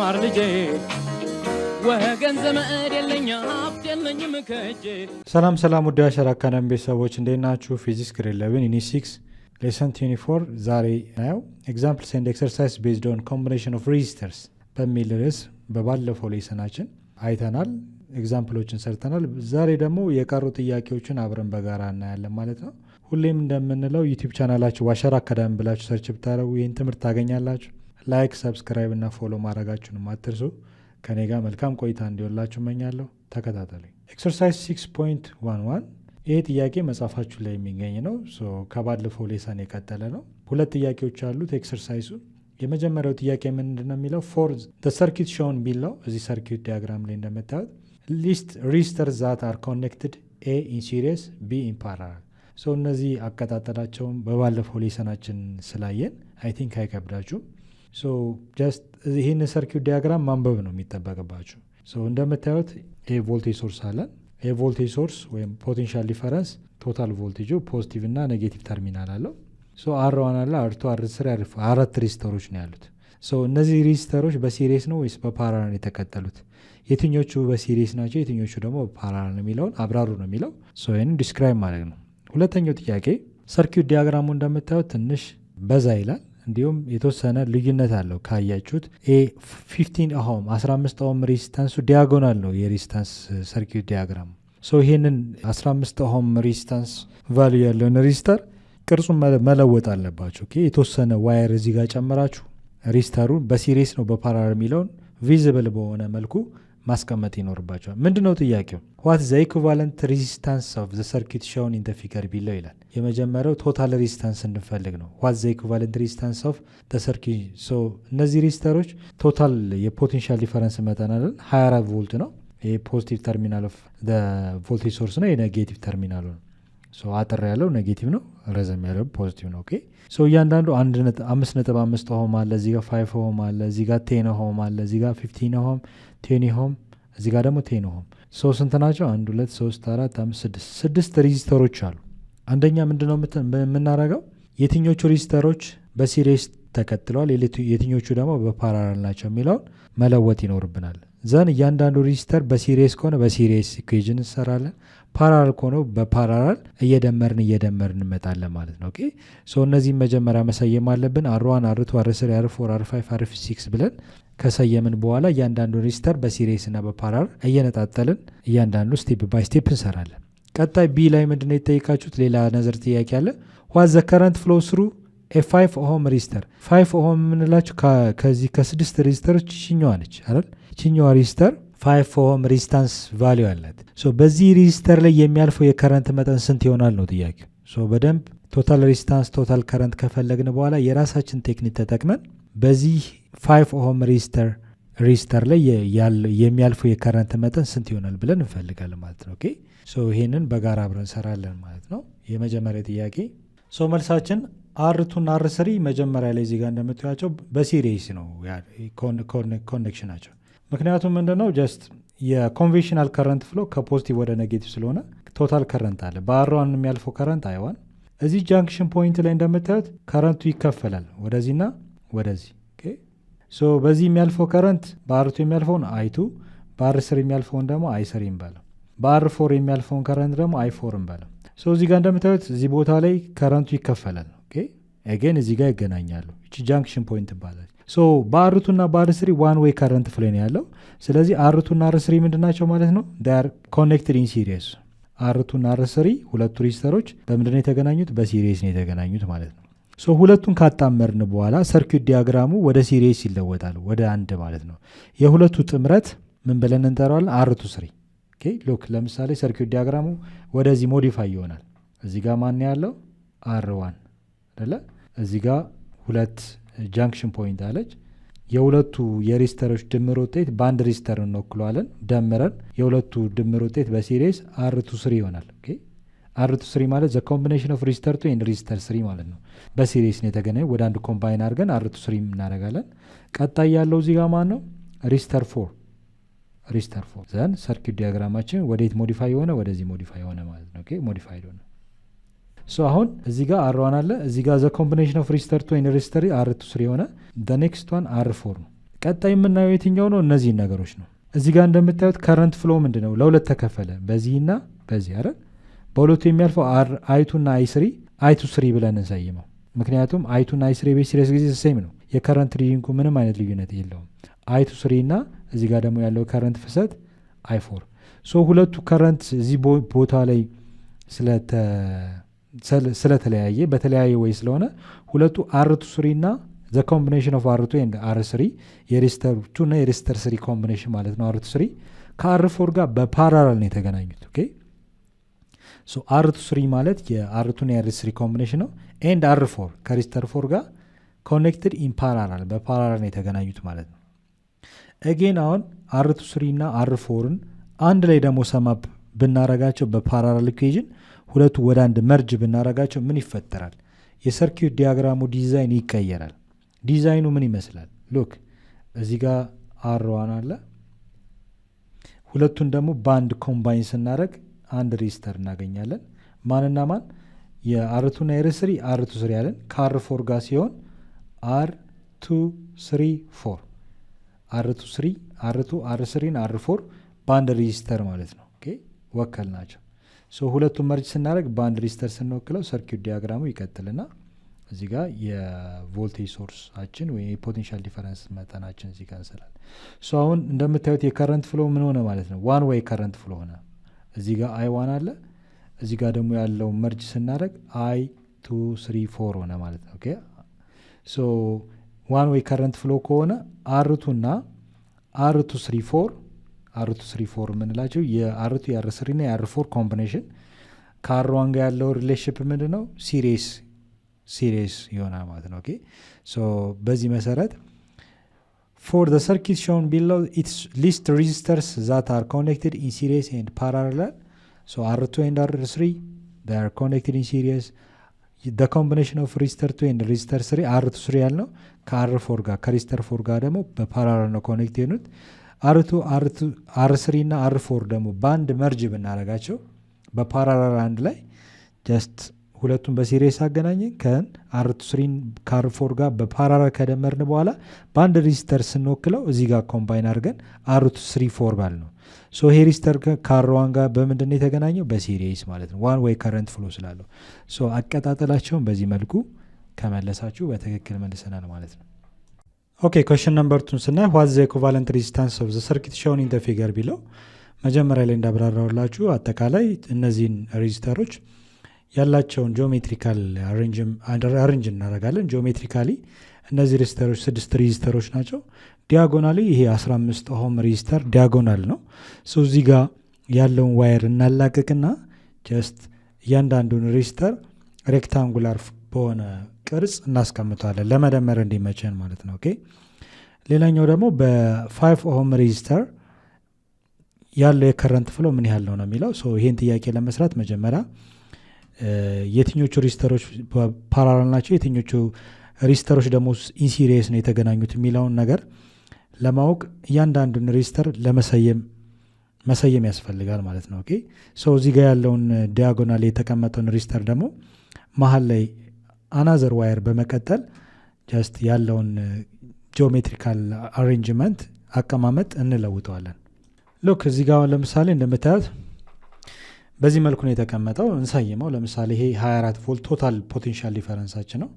ተማር ልጄ ወገን ዘመድ የለኝ ሀብት የለኝም ከእጄ። ሰላም ሰላም ውድ የአሸራ አካዳሚ ቤተሰቦች እንዴት ናችሁ? ፊዚክስ ግሬድ 11 ዩኒት 6 ሌሰን 24 ዛሬ ናየው ኤግዛምፕልስ ኤንድ ኤክሰርሳይዝ ቤዝድ ኦን ኮምቢኔሽን ኦፍ ሬዚስተርስ በሚል ርዕስ በባለፈው ሌሰናችን አይተናል፣ ኤግዛምፕሎችን ሰርተናል። ዛሬ ደግሞ የቀሩ ጥያቄዎችን አብረን በጋራ እናያለን ማለት ነው። ሁሌም እንደምንለው ዩቲዩብ ቻናላችሁ አሸራ አካዳሚ ብላችሁ ሰርች ብታደርጉ ይህን ትምህርት ታገኛላችሁ። ላይክ፣ ሰብስክራይብ እና ፎሎ ማድረጋችሁንም አትርሱ። ከኔ ጋር መልካም ቆይታ እንዲሆንላችሁ እመኛለሁ። ተከታተሉ። ኤክሰርሳይዝ 6.11 ይህ ጥያቄ መጽሐፋችሁ ላይ የሚገኝ ነው። ከባለፈው ሌሰን የቀጠለ ነው። ሁለት ጥያቄዎች አሉት ኤክሰርሳይዙ። የመጀመሪያው ጥያቄ ምንድን ነው የሚለው ፎር ዘ ሰርኪት ሾውን ቢለው እዚህ ሰርኪት ዲያግራም ላይ እንደምታዩት ሊስት ሬዚስተርስ ዛት አር ኮኔክትድ ኤ ኢን ሲሪየስ ቢ ኢን ፓራላል። እነዚህ አቀጣጠላቸውን በባለፈው ሌሰናችን ስላየን አይ ቲንክ አይከብዳችሁም። ጀስት ይህን ሰርኪት ዲያግራም ማንበብ ነው የሚጠበቅባችሁ። እንደምታዩት ይህ ቮልቴጅ ሶርስ አለን። ይህ ቮልቴጅ ሶርስ ወይም ፖቴንሻል ዲፈረንስ ቶታል ቮልቴጁ ፖዚቲቭ እና ኔጌቲቭ ተርሚናል አለው። አር1 አለ፣ አር2፣ አር3 አራት ሬዚስተሮች ነው ያሉት። እነዚህ ሬዚስተሮች በሲሪየስ ነው ወይስ በፓራላል የተቀጠሉት? የትኞቹ በሲሪየስ ናቸው፣ የትኞቹ ደግሞ በፓራላል ነው የሚለውን አብራሩ ነው የሚለው። ይህን ዲስክራይብ ማድረግ ነው። ሁለተኛው ጥያቄ ሰርኪት ዲያግራሙ እንደምታዩት ትንሽ በዛ ይላል፣ እንዲሁም የተወሰነ ልዩነት አለው። ካያችሁት 15 ኦህም 15 ኦህም ሬዚስታንሱ ዲያጎናል ነው የሬዚስታንስ ሰርኪት ዲያግራሙ። ይህንን 15 ኦህም ሬዚስታንስ ቫልዩ ያለውን ሬዚስተር ቅርጹን መለወጥ አለባቸው። የተወሰነ ዋየር እዚህ ጋር ጨምራችሁ ሬዚስተሩ በሲሪየስ ነው በፓራላል የሚለውን ቪዚብል በሆነ መልኩ ማስቀመጥ ይኖርባቸዋል። ምንድነው ጥያቄው? ዋት ዘ ኢኩቫለንት ሬዚስታንስ ኦፍ ዘ ሰርኪት ሾውን ኢን ዘ ፊገር ቢለው ይላል። የመጀመሪያው ቶታል ሬዚስታንስ እንፈልግ ነው። ዋት ዘ ኢኩቫለንት ሬዚስታንስ ኦፍ ዘ ሰርኪት። እነዚህ ሬዚስተሮች ቶታል የፖቴንሻል ዲፈረንስ መጠን አለን 24 ቮልት ነው። ይሄ ፖዚቲቭ ተርሚናል ኦፍ ዘ ቮልቴጅ ሶርስ ነው። የኔጌቲቭ ተርሚናሉ ነው። አጥር ያለው ኔጌቲቭ ነው፣ ረዘም ያለው ፖዚቲቭ ነው። እያንዳንዱ 5.5 ኦህም አለ፣ እዚህ ጋር 5 ኦህም አለ፣ እዚህ ጋር 10 ኦህም አለ፣ እዚህ ጋር 15 ኦህም 10 ኦህም፣ እዚህ ጋር ደግሞ 10 ኦህም። ስንት ናቸው? 1 2 3 4 5 6 ሬዚስተሮች አሉ። አንደኛ ምንድነው የምናደርገው? የትኞቹ ሬዚስተሮች በሲሪየስ ተከትለዋል፣ የትኞቹ ደግሞ በፓራላል ናቸው የሚለውን መለወጥ ይኖርብናል። ዘን እያንዳንዱ ሬዚስተር በሲሪየስ ከሆነ በሲሪየስ ኢኩዌሽን እንሰራለን፣ ፓራላል ከሆነ በፓራላል እየደመርን እንመጣለን ማለት ነው። እነዚህም መጀመሪያ መሰየም አለብን። አር1 አር2 አር3 አር4 አር5 አር6 ብለን ከሰየምን በኋላ እያንዳንዱ ሬዚስተር በሲሪየስ እና በፓራላል እየነጣጠልን እያንዳንዱ ስቴፕ ባይ ስቴፕ እንሰራለን። ቀጣይ ቢ ላይ ምንድነው የተጠየቃችሁት? ሌላ ነዘር ጥያቄ አለ። ዋት ዘ ከረንት ፍሎ ስሩ ኤ 5 ኦህም ሬዚስተር። 5 ኦህም የምንላቸው ከዚህ ከ6 ሬዚስተሮች ይችኛዋ ነች አይደል? ይችኛዋ ሬዚስተር 5 ኦህም ሬዚስታንስ ቫልዩ አላት። በዚህ ሬዚስተር ላይ የሚያልፈው የከረንት መጠን ስንት ይሆናል ነው ጥያቄው። በደንብ ቶታል ሬዚስታንስ ቶታል ከረንት ከፈለግን በኋላ የራሳችን ቴክኒክ ተጠቅመን በዚህ 5 ኦህም ሬዚስተር ላይ የሚያልፈው የከረንት መጠን ስንት ይሆናል ብለን እንፈልጋለን ማለት ነው። ይሄንን በጋራ አብረን እንሰራለን ማለት ነው። የመጀመሪያ ጥያቄ መልሳችን አር2 እና አር3 መጀመሪያ ላይ እዚህ ጋር እንደምታዩቸው በሲሪየስ ነው ኮኔክሽናቸው። ምክንያቱም ምንድነው ጀስት የኮንቬንሽናል ከረንት ፍሎ ከፖዚቲቭ ወደ ኔጌቲቭ ስለሆነ ቶታል ከረንት አለ። በአር1 የሚያልፈው ከረንት አይዋን። እዚህ ጃንክሽን ፖይንት ላይ እንደምታዩት ከረንቱ ይከፈላል ወደዚህና ወደዚህ። በዚህ የሚያልፈው ከረንት በአር2 የሚያልፈውን አይቱ፣ በአር3 የሚያልፈውን ደግሞ አይስሪ እንበለው፣ በአር4 የሚያልፈውን ከረንት ደግሞ አይፎር እንበለው። እዚህ ጋር እንደምታዩት እዚህ ቦታ ላይ ከረንቱ ይከፈላል። አገን እዚህ ጋር ይገናኛሉ። እቺ ጃንክሽን ፖይንት ይባላል። በአር2 እና በአር3 ዋን ዌይ ከረንት ፍሎ ነው ያለው። ስለዚህ አር2 እና አር3 ምንድናቸው ማለት ነው? ዳር ኮኔክትድ ኢን ሲሪየስ። አር2 እና አር3 ሁለቱ ሬዚስተሮች በምንድነው የተገናኙት? በሲሪየስ ነው የተገናኙት ማለት ነው። ሁለቱን ካጣመርን በኋላ ሰርኪት ዲያግራሙ ወደ ሲሪየስ ይለወጣል፣ ወደ አንድ ማለት ነው። የሁለቱ ጥምረት ምን ብለን እንጠራዋለን? አር2 ሎክ ለምሳሌ ሰርኪት ዲያግራሙ ወደዚህ ሞዲፋይ ይሆናል። እዚህ ጋር ማን ያለው? አር1 አይደለ? እዚህ ጋር ሁለት ጃንክሽን ፖይንት አለች። የሁለቱ የሬዚስተሮች ድምር ውጤት በአንድ ሬዚስተር እንወክለዋለን። ደምረን የሁለቱ ድምር ውጤት በሲሪየስ አር2 ይሆናል። አር2 ማለት ዘ ኮምቢኔሽን ኦፍ ሬዚስተር 2 ኤንድ ሬዚስተር 3 ማለት ነው። በሲሪየስ ነው የተገናኘው። ወደ አንድ ኮምባይን አድርገን አር2 እናደርጋለን። ቀጣይ ያለው እዚህ ጋር ማን ነው? ሬዚስተር 4 ዘን ሰርኪት ዲያግራማችን ወዴት ሞዲፋይ ሆነ? ወደዚህ ሞዲፋይ ሆነ ማለት ነው። ሞዲፋይድ ሆነ። አሁን እዚህ ጋር አር1 አለ፣ እዚህ ጋር ዘ ኮምቢኔሽን ኦፍ ሬዚስተር 2 ኤንድ ሬዚስተር አር2 የሆነ the next one R4 ነው። ቀጣይ የምናየው የትኛው ነው? እነዚህን ነገሮች ነው። እዚህ ጋር እንደምታዩት ከረንት ፍሎ ምንድነው? ለሁለት ተከፈለ። በዚህና በዚህ አይደል? በሁለቱ የሚያልፈው አይቱ እና አይ3 አይቱ 3 ብለን እንሰይመው። ምክንያቱም አይቱ እና አይ3 ቤት ሲሪየስ ጊዜ ሴም ነው። የከረንት ሪዲንጉ ምንም አይነት ልዩነት የለውም። አይቱ 3 እና እዚህ ጋር ደግሞ ያለው ከረንት ፍሰት አይ4። ሶ ሁለቱ ከረንት እዚህ ቦታ ላይ ስለተለያየ በተለያየ ወይ ስለሆነ ሁለቱ አርቱ 3 እና ዘ ኮምቢኔሽን ኦፍ አርቱ ኤንድ አር3 የሬዚስተር 2 እና የሬዚስተር 3 ኮምቢኔሽን ማለት ነው። አርቱ 3 ከአር4 ጋር በፓራላል ነው የተገናኙት። ኦኬ ሶ አርቱ 3 ማለት የአርቱ እና የሬዚስተር 3 ኮምቢኔሽን ነው። ኤንድ አር4 ከሬዚስተር 4 ጋር ኮኔክትድ ኢን ፓራላል በፓራላል ነው የተገናኙት ማለት ነው። አጌን አሁን አርቱ 3 እና አር4ን አንድ ላይ ደግሞ ሰማፕ ብናረጋቸው በፓራላል ኢኩዌዥን ሁለቱ ወደ አንድ መርጅ ብናረጋቸው ምን ይፈጠራል? የሰርኪዩት ዲያግራሙ ዲዛይን ይቀየራል። ዲዛይኑ ምን ይመስላል? ሉክ እዚህ ጋር አር1 አለ። ሁለቱን ደግሞ በአንድ ኮምባይን ስናደረግ አንድ ሬዚስተር እናገኛለን። ማንና ማን? የአር2 እና የር3 አር2 3 ያለን ከአር4 ጋር ሲሆን አር2 3 4 አር2 3 አር2 አር3 እና አር4 በአንድ ሬዚስተር ማለት ነው። ኦኬ ወከል ናቸው። ሶ ሁለቱም መርጅ ስናደረግ በአንድ ሬዚስተር ስንወክለው ሰርኪዩት ዲያግራሙ ይቀጥልና እዚህ ጋር የቮልቴጅ ሶርሳችን ወይም የፖቴንሻል ዲፈረንስ መጠናችን እዚህ ጋር እንስላል። ሶ አሁን እንደምታዩት የከረንት ፍሎ ምን ሆነ ማለት ነው? ዋን ወይ ከረንት ፍሎ ሆነ። እዚህ ጋር አይ1 አለ። እዚህ ጋር ደግሞ ያለው መርጅ ስናደረግ አይ2 3 4 ሆነ ማለት ነው። ኦኬ ሶ ዋን ወይ ከረንት ፍሎ ከሆነ አር2 እና አር2 3 4 አር2 3 4 የምንላቸው የአር2 የአር3 እና የአር4 ኮምቢኔሽን ከአር1 ጋር ያለው ሪሌሽንሽፕ ምንድን ነው? ሲሪየስ ይሆናል ማለት ነው። ኦኬ ሶ በዚህ መሰረት ፎር ዘ ሰርኪት ሾውን ቢሎው ኢትስ ሊስት ሬዚስተርስ ዛት አር ኮኔክትድ ኢን ሲሪየስ ኤንድ ፓራላል ሶ አር2 ኤንድ አር3 they are connected in series. the combination of resistor 2 and resistor 3 አር2 3 ያልነው ከአር4 ጋር ከሬዚስተር 4 ጋር ደግሞ በፓራላል ነው ኮኔክት የሆኑት። አር3 እና አር4 ደግሞ በአንድ መርጅ ብናረጋቸው በፓራላል አንድ ላይ ጀስት ሁለቱን በሲሪየስ አገናኘን ከአር3 ከአር4 ጋር በፓራላል ከደመርን በኋላ በአንድ ሬዚስተር ስንወክለው እዚህ ጋር ኮምባይን አድርገን አር2 3 4 ባል ነው። ሶ ይሄ ሬዚስተር ከአር1 ጋር በምንድን ነው የተገናኘው? በሲሪየስ ማለት ነው። ዋን ወይ ከረንት ፍሎ ስላለው ሶ አቀጣጠላቸውን በዚህ መልኩ ከመለሳችሁ በትክክል መልሰናል ማለት ነው። ኦኬ ኮሽን ነምበር 2 ስናይ ዋት ዘ ኢኩቫለንት ሬዚስታንስ ኦፍ ዘ ሰርኪት ሾውን ኢን ዘ ፊገር ቢለው መጀመሪያ ላይ እንዳብራራውላችሁ አጠቃላይ እነዚህን ሬዚስተሮች ያላቸውን ጂኦሜትሪካል አሬንጅ እናደርጋለን። ጂኦሜትሪካሊ እነዚህ ሬዚስተሮች 6 ሬዚስተሮች ናቸው። ዲያጎናሊ ይሄ 15 ኦህም ሬዚስተር ዲያጎናል ነው። ሶ እዚህ ጋር ያለውን ዋየር እናላቅቅና ጀስት እያንዳንዱን ሬዚስተር ሬክታንጉላር በሆነ ቅርጽ እናስቀምጠዋለን ለመደመር እንዲመቸን ማለት ነው። ኦኬ ሌላኛው ደግሞ በ5 ኦህም ሬዚስተር ያለው የከረንት ፍሎ ምን ያህል ነው የሚለው። ሶ ይሄን ጥያቄ ለመስራት መጀመሪያ የትኞቹ ሬዚስተሮች ፓራላል ናቸው፣ የትኞቹ ሬዚስተሮች ደግሞ ኢንሲሪየስ ነው የተገናኙት የሚለውን ነገር ለማወቅ እያንዳንዱን ሬዚስተር መሰየም ያስፈልጋል ማለት ነው። ኦኬ ሶ እዚህ ጋር ያለውን ዲያጎናል የተቀመጠውን ሬዚስተር ደግሞ መሀል ላይ አናዘር ዋየር በመቀጠል ጀስት ያለውን ጂኦሜትሪካል አሬንጅመንት አቀማመጥ እንለውጠዋለን። ሉክ እዚህ ጋር ለምሳሌ እንደምታዩት በዚህ መልኩ ነው የተቀመጠው። እንሰይመው። ለምሳሌ ይሄ 24 ቮልት ቶታል ፖቴንሻል ዲፈረንሳችን ነው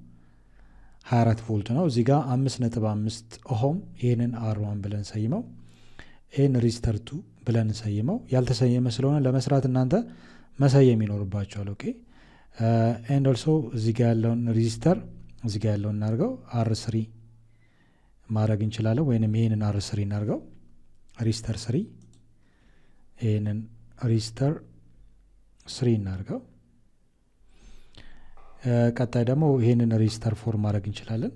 24 ቮልት ነው። እዚህ ጋር 5.5 ኦህም ይሄንን አር1 ብለን ሰይመው፣ ይሄን ሬዚስተር 2 ብለን ሰይመው። ያልተሰየመ ስለሆነ ለመስራት እናንተ መሰየም ይኖርባቸዋል። ኦኬ ኤንድ ኦልሶ እዚህ ጋር ያለውን ሬዚስተር እዚህ ጋር ያለውን እናርገው አር3 ማድረግ እንችላለን፣ ወይንም ይሄንን አር3 እናርገው ሬዚስተር 3 ይሄንን ሬዚስተር 3 እናርገው። ቀጣይ ደግሞ ይሄንን ሬዚስተር 4 ማድረግ እንችላለን።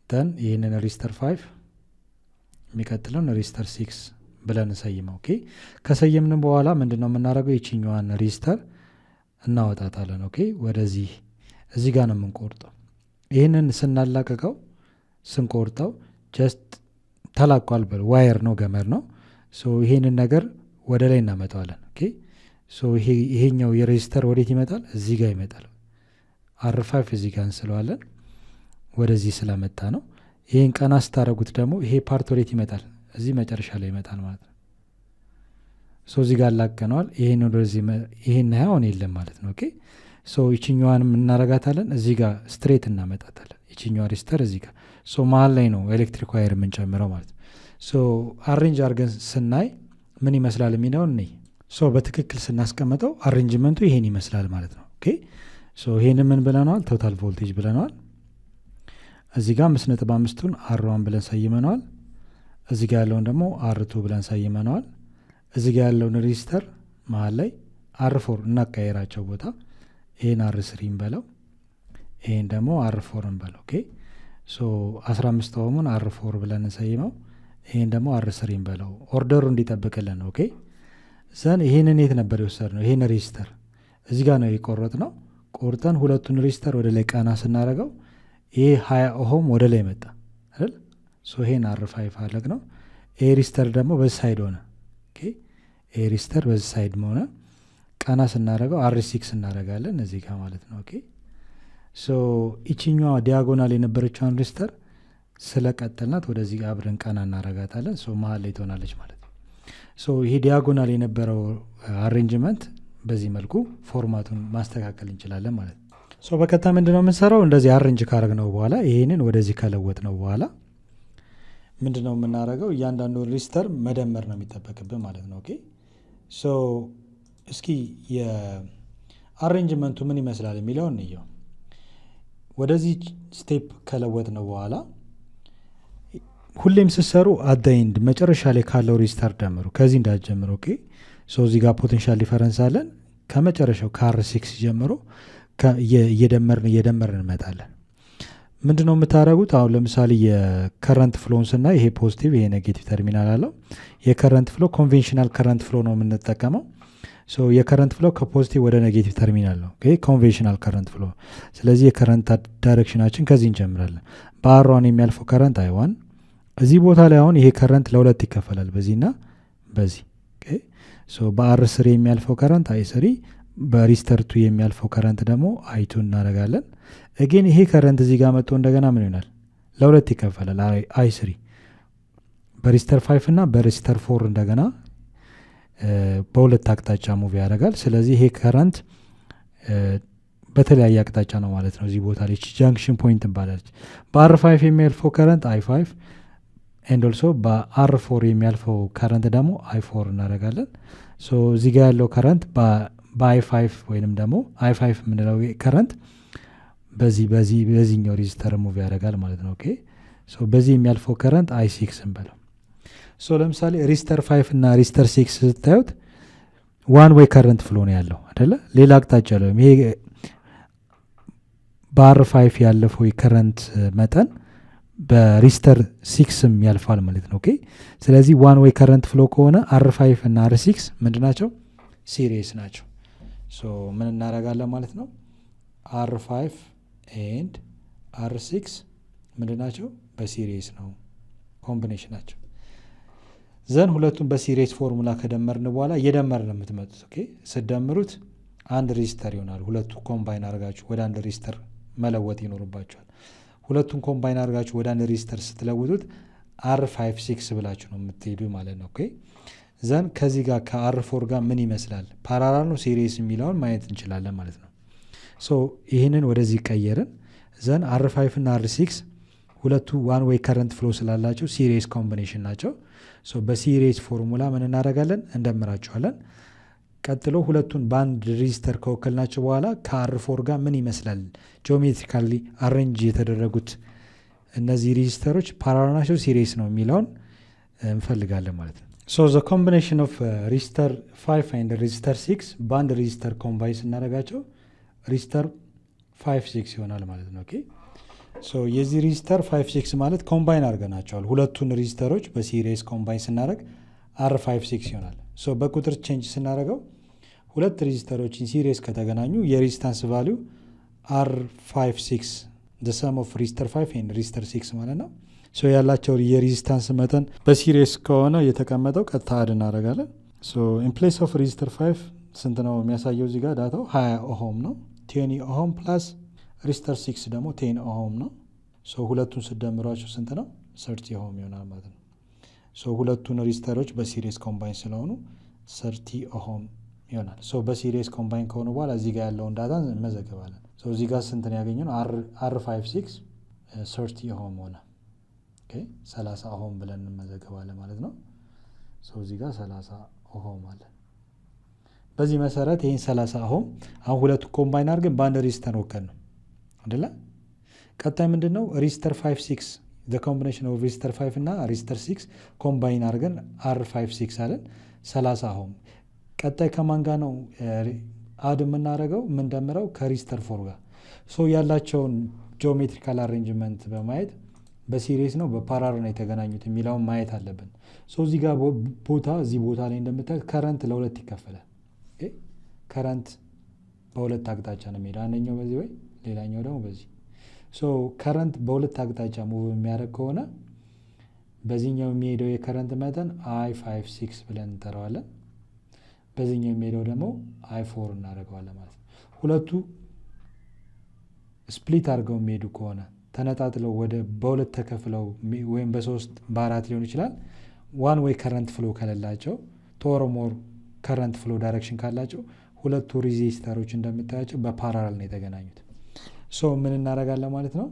ደን ይሄንን ሬዚስተር 5 የሚቀጥለውን ሬዚስተር 6 ብለን እንሰይመው። ኦኬ ከሰየምን በኋላ ምንድነው የምናደርገው? የቺኛዋን ሬዚስተር እናወጣታለን። ኦኬ ወደዚህ እዚህ ጋር ነው የምንቆርጠው። ይሄንን ስናላቀቀው ስንቆርጠው ጀስት ተላቋል በል ዋየር ነው ገመድ ነው። ሶ ይሄንን ነገር ወደ ላይ እናመጣዋለን። ኦኬ ሶ ይሄኛው የሬዚስተር ወዴት ይመጣል? እዚህ ጋር ይመጣል። አር5 እዚህ ጋር እንስለዋለን ወደዚህ ስለመጣ ነው። ይሄን ቀና ስታረጉት ደግሞ ይሄ ፓርት ወዴት ይመጣል? እዚህ መጨረሻ ላይ ይመጣል ማለት ነው። ሶ እዚህ ጋር ላቀነዋል። ይሄን ወደዚህ ይሄን አሁን የለም ማለት ነው። ኦኬ ሶ ይችኛዋንም እናረጋታለን። እዚህ ጋር ስትሬት እናመጣታለን። ይችኛዋ ሬዚስተር እዚህ ጋር ሶ መሀል ላይ ነው ኤሌክትሪክ ዋየር የምንጨምረው ማለት ነው። ሶ አሬንጅ አድርገን ስናይ ምን ይመስላል የሚለውን እኔ ሶ በትክክል ስናስቀምጠው አሬንጅመንቱ ይሄን ይመስላል ማለት ነው። ኦኬ ሶ ይሄን ምን ብለናል? ቶታል ቮልቴጅ ብለናል። እዚህ ጋር 5.5ቱን R1 ብለን ሰይመነዋል። እዚህ ጋር ያለውን ደግሞ R2 ብለን ሰይመነዋል። እዚህ ጋር ያለውን ሬዚስተር መሀል ላይ R4 እናቀያየራቸው ቦታ ይሄን R3 እንበለው፣ ይሄን ደግሞ R4 እንበለው። ኦኬ ሶ 15 ኦህሙን R4 ብለን እንሰይመው፣ ይሄን ደግሞ R3 እንበለው ኦርደሩ እንዲጠብቅልን። ኦኬ ዘን ይሄንን የት ነበር የወሰድነው? ይሄን ሬዚስተር እዚህ ጋር ነው የቆረጥነው። ቆርጠን ሁለቱን ሬዚስተር ወደ ላይ ቀና ስናረገው ይሄ 20 ኦህም ወደ ላይ መጣ አይደል? ሶ ይሄን R5 አለቅ ነው። ይሄ ሬዚስተር ደግሞ በዚህ ሳይድ ሆነ። ኦኬ ይሄ ሬዚስተር በዚህ ሳይድ ሆነ። ቀና ስናረገው R6 እናረጋለን እዚህ ጋር ማለት ነው። ኦኬ ሶ እቺኛዋ ዲያጎናል የነበረችውን ሬዚስተር ስለቀጠልናት ወደዚህ ጋር አብረን ቀና እናረጋታለን። ሶ መሀል ላይ ትሆናለች ማለት ነው። ሶ ይሄ ዲያጎናል የነበረው አሬንጅመንት በዚህ መልኩ ፎርማቱን ማስተካከል እንችላለን ማለት ነው። ሶ በቀጣይ ምንድነው የምንሰራው? እንደዚህ አሬንጅ ካረግነው በኋላ ይሄንን ወደዚህ ከለወጥነው በኋላ ምንድነው የምናረገው? እያንዳንዱ ሬዚስተር መደመር ነው የሚጠበቅብን ማለት ነው። ኦኬ ሶ እስኪ የአሬንጅመንቱ ምን ይመስላል የሚለውን እንየው። ወደዚህ ስቴፕ ከለወጥነው በኋላ ሁሌም ስትሰሩ አዳይንድ መጨረሻ ላይ ካለው ሬዚስተር ደምሩ፣ ከዚህ እንዳትጀምሩ። ኦኬ ሶ እዚህ ጋር ፖቴንሻል ዲፈረንስ አለን። ከመጨረሻው ከR6 ጀምሮ እየደመርን እንመጣለን። ምንድነው የምታደርጉት? አሁን ለምሳሌ የከረንት ፍሎን ስናይ ይሄ ፖዚቲቭ ይሄ ኔጌቲቭ ተርሚናል አለው። የከረንት ፍሎ ኮንቬንሽናል ከረንት ፍሎ ነው የምንጠቀመው። ሶ የከረንት ፍሎ ከፖዚቲቭ ወደ ኔጌቲቭ ተርሚናል ነው። ኦኬ ኮንቬንሽናል ከረንት ፍሎ። ስለዚህ የከረንት ዳይሬክሽናችን ከዚህ እንጀምራለን። በአሯን የሚያልፈው ከረንት I1 እዚህ ቦታ ላይ አሁን ይሄ ከረንት ለሁለት ይከፈላል፣ በዚህና በዚህ። ኦኬ ሶ በR3 የሚያልፈው ከረንት I3፣ በሬዚስተር 2 የሚያልፈው ከረንት ደግሞ I2 እናደርጋለን። እጌን ይሄ ከረንት እዚህ ጋር መጥቶ እንደገና ምን ይሆናል? ለሁለት ይከፈላል I3 በሬዚስተር 5 እና በሬዚስተር 4 እንደገና በሁለት አቅጣጫ ሙቭ ያደርጋል። ስለዚህ ይሄ ከረንት በተለያየ አቅጣጫ ነው ማለት ነው። እዚህ ቦታ ላይ ጃንክሽን ፖይንት እንባላለች። በR5 የሚያልፈው ከረንት I5 ኤንድ ኦልሶ በR4 የሚያልፈው ከረንት ደግሞ I4 እናደርጋለን። ሶ እዚህ ጋር ያለው ከረንት በI5 ወይንም ደግሞ I5 የምንለው ከረንት በዚህኛው ሬዚስተር ሙቭ ያደርጋል ማለት ነው። ኦኬ ሶ በዚህ የሚያልፈው ከረንት I6 እንበለው። ሶ ለምሳሌ ሬዚስተር 5 እና ሬዚስተር 6 ስታዩት ዋን ዌይ ከረንት ፍሎ ነው ያለው አይደለ? ሌላ አቅጣጫ ያለው ይሄ በR5 ያለፈው የከረንት መጠን በሬዚስተር 6ም ያልፋል ማለት ነው። ኦኬ ስለዚህ ዋን ዌይ ከረንት ፍሎ ከሆነ R5 እና R6 ምንድናቸው? ሲሪየስ ናቸው። ሶ ምን እናደርጋለን ማለት ነው? R5 ኤንድ R6 ምንድናቸው? በሲሪየስ ነው፣ ኮምቢኔሽን ናቸው። ዘን ሁለቱም በሲሪየስ ፎርሙላ ከደመርን በኋላ እየደመርን ነው የምትመጡት። ኦኬ ስደምሩት አንድ ሬዚስተር ይሆናል። ሁለቱ ኮምባይን አድርጋችሁ ወደ አንድ ሬዚስተር መለወጥ ይኖርባችኋል። ሁለቱን ኮምባይን አድርጋችሁ ወደ አንድ ሬዚስተር ስትለውጡት R56 ብላችሁ ነው የምትሄዱ ማለት ነው። ኦኬ ዘን ከዚህ ጋር ከR4 ጋር ምን ይመስላል? ፓራላል ነው ሲሪየስ የሚለውን ማየት እንችላለን ማለት ነው። ሶ ይህንን ወደዚህ ቀየርን። ዘን R5 እና R6 ሁለቱ ዋን ዌይ ከረንት ፍሎ ስላላቸው ሲሪየስ ኮምቢኔሽን ናቸው። ሶ በሲሪየስ ፎርሙላ ምን እናደርጋለን? እንደምራቸዋለን። ቀጥሎ ሁለቱን በአንድ ሬዚስተር ከወከልናቸው በኋላ ከR4 ጋር ምን ይመስላል ጂኦሜትሪካሊ አሬንጅ የተደረጉት እነዚህ ሬዚስተሮች ፓራላል ናቸው ሲሪየስ ነው የሚለውን እንፈልጋለን ማለት ነው። ሶ ዘ ኮምቢኔሽን ኦፍ ሬዚስተር 5 ኤንድ ሬዚስተር 6 በአንድ ሬዚስተር ኮምባይን ስናደርጋቸው ሬዚስተር 5-6 ይሆናል ማለት ነው። ኦኬ ሶ የዚህ ሬዚስተር 5-6 ማለት ኮምባይን አድርገናቸዋል። ሁለቱን ሬዚስተሮች በሲሪየስ ኮምባይን ስናደርግ R5-6 ይሆናል። ሶ በቁጥር ቼንጅ ስናደርገው ሁለት ሬዚስተሮችን ሲሪየስ ከተገናኙ የሬዚስታንስ ቫሊዩ R5-6 the sum of resistor 5 and resistor 6 ማለት ነው። ሶ ያላቸው የሬዚስታንስ መጠን በሲሪየስ ከሆነ የተቀመጠው ቀጥታ አድ እናደርጋለን። ሶ in place of resistor 5 ስንት ነው የሚያሳየው? እዚህ ጋር ዳታው 20 ኦህም ነው። 10 ኦህም ፕላስ resistor 6 ደግሞ 10 ኦህም ነው። ሁለቱን ስደምሯቸው ስንት ነው? 30 ኦሆም ይሆናል ማለት ነው። ሁለቱን ሬዚስተሮች በሲሪስ ኮምባይን ስለሆኑ 30 ኦሆም ይሆናል። በሲሪስ ኮምባይን ከሆኑ በኋላ እዚህ ጋር ያለውን ዳታ እንመዘግባለን። እዚህ ጋር ስንት ነው ያገኘነው? R56 30 ኦሆም ሆነ። 30 ኦሆም ብለን እንመዘግባለን ማለት ነው። እዚህ ጋር 30 ኦሆም አለ። በዚህ መሰረት ይህን 30 ኦሆም አሁን ሁለቱ ኮምባይን አድርገን በአንድ ሬዚስተር ወከል ነው አይደለ? ቀጣይ ምንድን ነው? ሬዚስተር 56 the combination of ሬዚስተር 5 እና ሬዚስተር 6 ኮምባይን አድርገን R56 አለን 30 ኦሆም። ቀጣይ ከማን ጋር ነው አድ የምናደርገው? የምንደምረው ከሬዚስተር 4 ጋር። ያላቸውን ጂኦሜትሪካል አሬንጅመንት በማየት በሲሪስ ነው በፓራለል ነው የተገናኙት የሚለውን ማየት አለብን። እዚህ ጋር እዚህ ቦታ ላይ እንደምታዩት ከረንት ለሁለት ይከፈላል። ከረንት በሁለት አቅጣጫ ነው የሚሄደው። አንደኛው በዚህ ወይ ሌላኛው ደግሞ በዚህ። ከረንት በሁለት አቅጣጫ ሙቭ የሚያደርግ ከሆነ በዚህኛው የሚሄደው የከረንት መጠን I56 ብለን እንጠራዋለን። በዚህኛው የሚሄደው ደግሞ I4 እናደርገዋለን ማለት ነው። ሁለቱ ስፕሊት አድርገው የሚሄዱ ከሆነ ተነጣጥለው በሁለት ተከፍለው ወይም በሶስት በአራት ሊሆን ይችላል። ዋን ወይ ከረንት ፍሎ ከሌላቸው ቶር ሞር ከረንት ፍሎ ዳይሬክሽን ካላቸው ሁለቱ ሬዚስተሮች እንደምታያቸው በፓራለል ነው የተገናኙት። ምን እናደርጋለን ማለት ነው?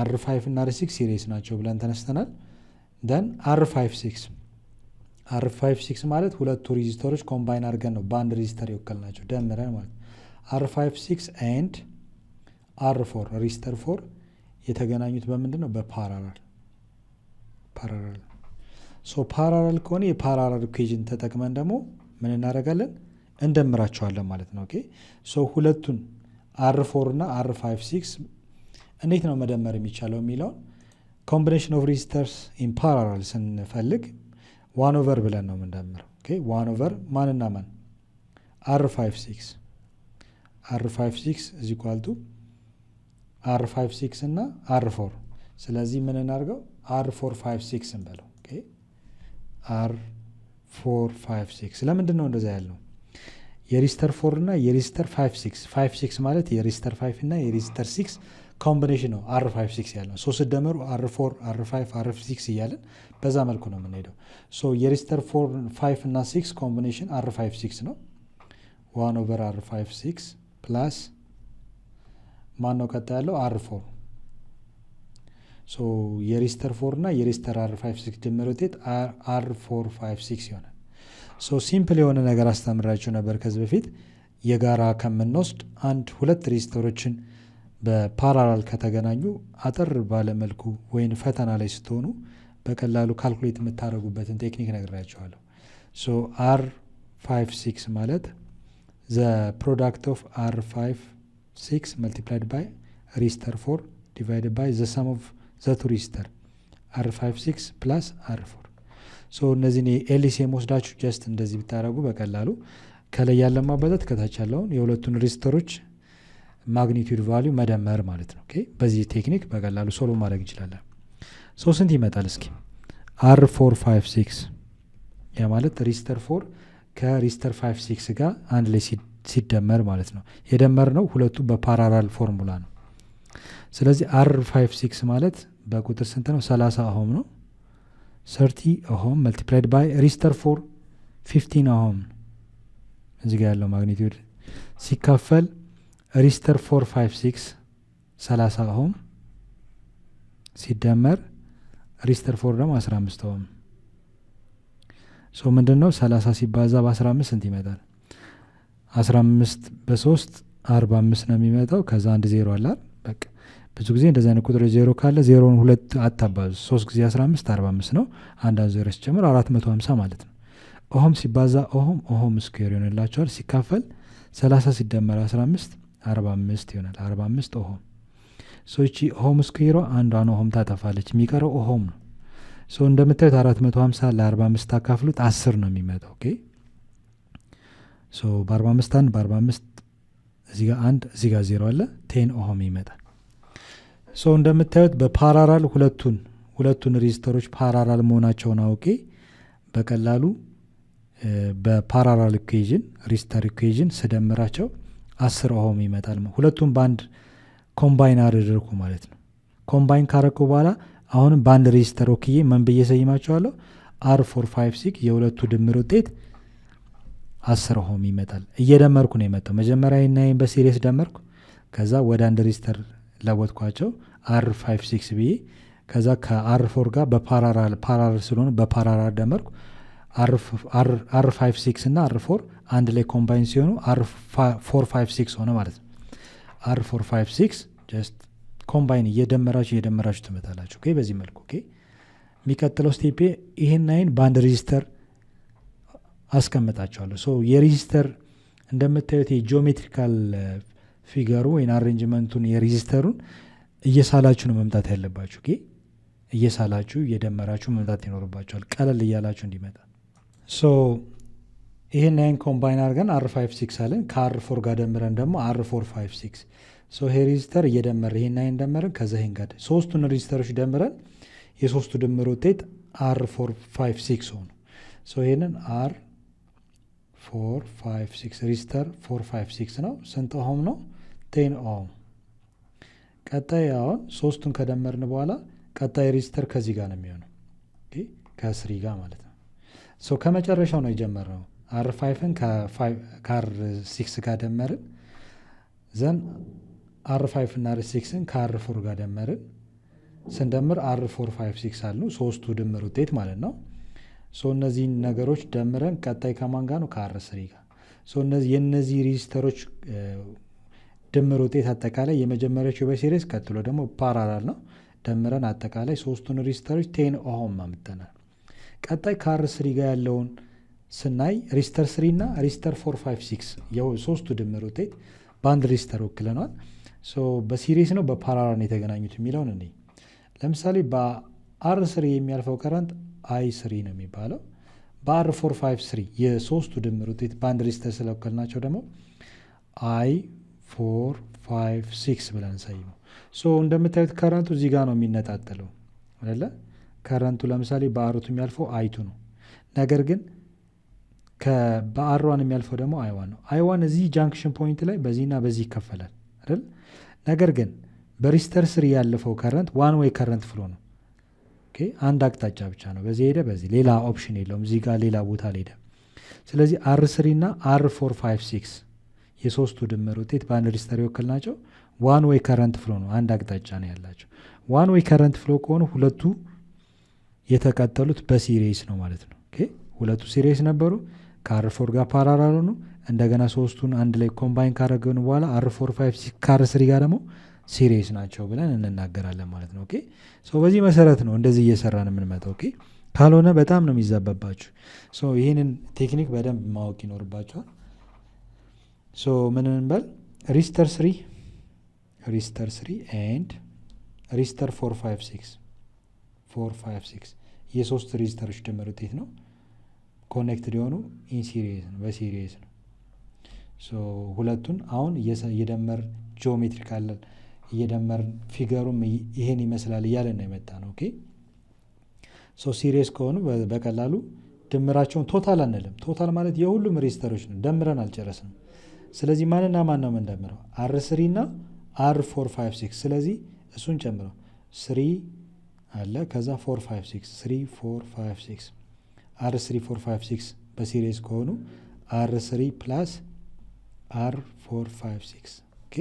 R5 እና R6 ሲሪስ ናቸው ብለን ተነስተናል። ደን R56 ማለት ሁለቱ ሬዚስተሮች ኮምባይን አድርገን ነው በአንድ ሬዚስተር ይወከልናቸው ደምረን ማለት ነው። R56 ኤንድ R4 ሬዚስተር 4 የተገናኙት በምንድን ነው? በፓራለል። ፓራለል ከሆነ የፓራለል ኢኩዌዥን ተጠቅመን ደግሞ ምን እናደርጋለን? እንደምራቸዋለን ማለት ነው። ሁለቱን R4 እና R56 እንዴት ነው መደመር የሚቻለው የሚለውን ኮምቢኔሽን ኦፍ ሬዚስተርስ ኢን ፓራለል ስንፈልግ 1/(1) ብለን ነው የምንደምረው። 1/(1) ማንና ማን? R56 is equal to R56 እና R4። ስለዚህ ምን እናድርገው? R456 እንበለው። R456 ለምንድን ነው እንደዛ ያልነው? የሬዚስተር 4 እና የሬዚስተር 56 ማለት የሬዚስተር 5 እና የሬዚስተር 6 ኮምቢኔሽን ነው R56 ያልነው። ስደመሩ R4 R5 R6 እያለን በዛ መልኩ ነው የምንሄደው። የሬዚስተር 4 5 እና 6 ኮምቢኔሽን R56 ነው። 1/R56 ፕላስ ማን ነው ቀጣ ያለው? R4። የሬዚስተር 4 እና የሬዚስተር R56 ድምር ውጤት R456 ይሆናል። ሲምፕል የሆነ ነገር አስተምራችሁ ነበር ከዚህ በፊት። የጋራ ከምንወስድ ሁለት ሬዚስተሮችን በፓራላል ከተገናኙ አጠር ባለመልኩ ወይም ፈተና ላይ ስትሆኑ በቀላሉ ካልኩሌት የምታደርጉበትን ቴክኒክ ነግራችኋለሁ። R56 ማለት the product of R56 multiplied by resistor 4 divided by the sum of the two resistor R56 plus R4። እነዚህን ኤልሲኤም ወስዳችሁ ጀስት እንደዚህ ብታደርጉ በቀላሉ ከላይ ያለን ማባዛት ከታች ያለውን የሁለቱን ሬዚስተሮች ማግኒቲዩድ ቫልዩ መደመር ማለት ነው። በዚህ ቴክኒክ በቀላሉ ሶልቭ ማድረግ እንችላለን። ስንት ይመጣል እስኪ? R456 ያ ማለት ሬዚስተር 4 ከሬዚስተር 56 ጋር አንድ ላይ ሲደመር ማለት ነው። የደመር ነው ሁለቱ በፓራላል ፎርሙላ ነው። ስለዚህ R56 ማለት በቁጥር ስንት ነው? 30 ኦሆም ነው። 30 ኦሆም መልቲፕላይድ ባይ ሬዚስተር 4 15 ኦሆም እዚህ ጋር ያለው ማግኒቲዩድ ሲካፈል ሬዚስተር 456 30 ኦሆም ሲደመር ሬዚስተር 4 ደግሞ 15 ኦሆም። ምንድን ነው 30 ሲባዛ በ15 ስንት ይመጣል? 15 በ3 45 ነው የሚመጣው። ከዛ አንድ ዜሮ አለ። በቃ ብዙ ጊዜ እንደዚህ አይነት ቁጥር ዜሮ ካለ ዜሮን ሁለት አታባዙ። 3 ጊዜ 15 45 ነው። አንድ ዜሮ ሲጨምር 450 ማለት ነው። ኦሆም ሲባዛ ኦሆም ስኩዌር ይሆንላቸዋል። ሲካፈል 30 ሲደመር 15 45 ይሆናል። 45 ኦሆም። እቺ ኦሆም ስኩዌሯ አንዷን ኦሆም ታጠፋለች። የሚቀረው ኦሆም ነው። እንደምታዩት 450 ለ45 ታካፍሉት 10 ነው የሚመጣው። በ45 1 በ45 እዚህ ጋር 1 እዚህ ጋር 0 አለ 10 ኦሆም ይመጣል። እንደምታዩት በፓራላል ሁለቱን ሬዚስተሮች ፓራላል መሆናቸውን አውቄ በቀላሉ በፓራላል ኢኩዌዥን ሬዚስተር ኢኩዌዥን ስደምራቸው 10 ኦሆም ይመጣል። ሁለቱም በአንድ ኮምባይን አደረግኩ ማለት ነው። ኮምባይን ካረኩ በኋላ አሁንም በአንድ ሬጂስተር ወክዬ ምን ብዬ ሰይማቸዋለሁ? R456 የሁለቱ ድምር ውጤት 10 ሆም ይመጣል። እየደመርኩ ነው የመጣው። መጀመሪያ ናይን በሲሪየስ ደመርኩ፣ ከዛ ወደ አንድ ሬጂስተር ለወጥኳቸው R56 ብዬ፣ ከዛ ከR4 ጋር በፓራራል ስለሆነ በፓራራል ደመርኩ። R56 እና R4 አንድ ላይ ኮምባይን ሲሆኑ R456 ሆነ ማለት ነው። R456 ጀስት ኮምባይን እየደመራችሁ ትመጣላችሁ። ኦኬ በዚህ መልኩ ኦኬ። የሚቀጥለው ስቴፕ ይህን ናይን በአንድ ሬጂስተር አስቀምጣቸዋለሁ። ሶ የሬጂስተር እንደምታዩት የጂኦሜትሪካል ፊገሩ ወይም አሬንጅመንቱን የሬጂስተሩን እየሳላችሁ ነው መምጣት ያለባችሁ። ኦኬ እየሳላችሁ እየደመራችሁ መምጣት ይኖርባችኋል፣ ቀለል እያላችሁ እንዲመጣ። ሶ ይህን ናይን ኮምባይን አድርገን R56 አለን። ከR4 ጋር ደምረን ደግሞ R456 ሶ ይሄ ሬጂስተር እየደመረ ይሄን ናይን ደመረን፣ ከዛ ይሄን ጋር ሶስቱን ሬጂስተሮች ደምረን የሶስቱ ድምር ውጤት R456 ሆኑ። ሶ ይሄንን R456 ሬጂስተር 456 ነው። ስንት ኦህም ነው? 10 ኦህም። ቀጣይ አሁን ሶስቱን ከደመርን በኋላ ቀጣይ ሬጂስተር ከዚህ ጋር ነው የሚሆነው፣ ከስሪ ጋር ማለት ነው። ሶ ከመጨረሻው ነው የጀመርነው። R5ን ከR6 ጋር ደመርን፣ ዘን R5 እና R6ን ከR4 ጋር ደመርን። ስንደምር R456 አልነው፣ ሶስቱ ድምር ውጤት ማለት ነው። ሶ እነዚህን ነገሮች ደምረን ቀጣይ ከማን ጋር ነው? ከR3 ጋር። ሶ የእነዚህ ሬጂስተሮች ድምር ውጤት አጠቃላይ የመጀመሪያዎቹ በሲሪስ ቀጥሎ ደግሞ ፓራላል ነው። ደምረን አጠቃላይ ሶስቱን ሬጂስተሮች 10 ኦህም አምጥተናል። ቀጣይ ከR3 ጋር ያለውን ስናይ ሬጂስተር 3 እና ሬጂስተር 456 ሶስቱ ድምር ውጤት በአንድ ሬጂስተር ወክለናል። ሶ በሲሪስ ነው በፓራላል ነው የተገናኙት የሚለውን እንዴ። ለምሳሌ በR3 የሚያልፈው ከረንት I3 ነው የሚባለው። በR453 የሶስቱ ድምር ውጤት በአንድ ሬጂስተር ስለወከልናቸው ደግሞ I456 ብለን ሰይመው። ሶ እንደምታዩት ከረንቱ እዚህ ጋር ነው የሚነጣጠለው አይደለ? ከረንቱ ለምሳሌ በአሩቱ የሚያልፈው I2 ነው። ነገር ግን በአር1 የሚያልፈው ደግሞ I1 ነው። I1 እዚህ ጃንክሽን ፖይንት ላይ በዚህና በዚህ ይከፈላል አይደል? ነገር ግን በሬጂስተር 3 ያለፈው ከረንት ዋን ዌይ ከረንት ፍሎ ነው። ኦኬ አንድ አቅጣጫ ብቻ ነው፣ በዚህ ሄደ በዚህ፣ ሌላ ኦፕሽን የለውም። እዚህ ጋር ሌላ ቦታ ሄደ። ስለዚህ R3 እና R456 የሶስቱ ድምር ውጤት በአንድ ሬጂስተር ይወክል ናቸው። ዋን ዌይ ከረንት ፍሎ ነው፣ አንድ አቅጣጫ ነው ያላቸው። ዋን ዌይ ከረንት ፍሎ ከሆኑ ሁለቱ የተቀጠሉት በሲሪስ ነው ማለት ነው። ኦኬ ሁለቱ ሲሪስ ነበሩ፣ ከR4 ጋር ፓራላል ሆኑ። እንደገና ሶስቱን አንድ ላይ ኮምባይን ካረገኑ በኋላ R456 ከR3 ጋር ደግሞ ሲሪስ ናቸው ብለን እንናገራለን ማለት ነው። ኦኬ ሶ በዚህ መሰረት ነው እንደዚህ እየሰራን የምንመጣው። ኦኬ ካልሆነ በጣም ነው የሚዛበባችሁ። ሶ ይህንን ቴክኒክ በደንብ ማወቅ ይኖርባችኋል። ሶ ምን እንበል? ሬጂስተር 3 ኤንድ ሬጂስተር 456 የሶስት ሬጂስተሮች ድምር ውጤት ነው። ኮኔክትድ የሆኑ ኢንሲሪየስ ነው፣ በሲሪየስ ነው። ሶ ሁለቱን አሁን እየደመር ጂኦሜትሪካል እየደመር ፊገሩም ይሄን ይመስላል እያለን ነው የመጣ ነው። ኦኬ ሶ ሲሪየስ ከሆኑ በቀላሉ ድምራቸውን ቶታል አንልም። ቶታል ማለት የሁሉም ሬጂስተሮች ነው፣ ደምረን አልጨረስንም። ስለዚህ ማንና ማን ነው የምንደምረው? R3 እና R456። ስለዚህ እሱን ጨምረው 3 አለ፣ ከዛ 456 3 456 R3 456 በሲሪየስ ከሆኑ R3 ፕላስ R456 ኦኬ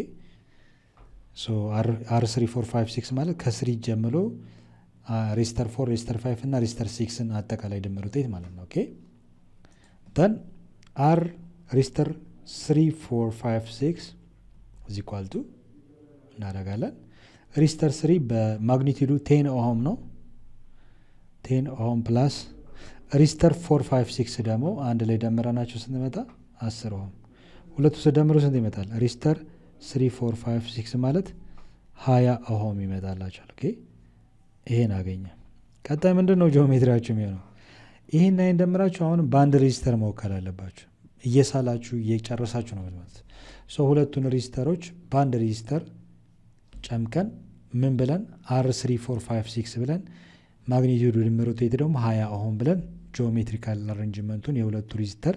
ሶ R3 456 ማለት ከ3 ጀምሮ ሬጂስተር 4 ሬጂስተር 5 እና ሬጂስተር 6ን አጠቃላይ ድምር ውጤት ማለት ነው። ኦኬ ደን ሬጂስተር 3 456 is equal to እናደርጋለን። ሬጂስተር 3 በማግኒቲዩዱ 10 ኦህም ነው። 10 ኦህም ፕላስ ሬጂስተር 456 ደግሞ አንድ ላይ ደምረናቸው ስንት መጣ? 10 ኦህም። ሁለቱ ስደምሩ ስንት ይመጣል? ሬጂስተር 3 456 ማለት 20 ኦህም ይመጣላቸዋል። ኦኬ ይሄን አገኘ። ቀጣይ ምንድን ነው ጂኦሜትሪያችሁ የሚሆነው? ይሄን ላይ እንደምራችሁ አሁን በአንድ ሬጂስተር መወከል አለባችሁ። እየሳላችሁ እየጨረሳችሁ ነው ማለት ሶ ሁለቱን ሬጂስተሮች በአንድ ሬጂስተር ጨምቀን ምን ብለን R3 456 ብለን ማግኒቲዩዱ ድምር ውጤት ደግሞ 20 ኦህም ብለን ጂኦሜትሪካል አሬንጅመንቱን የሁለቱ ሬጂስተር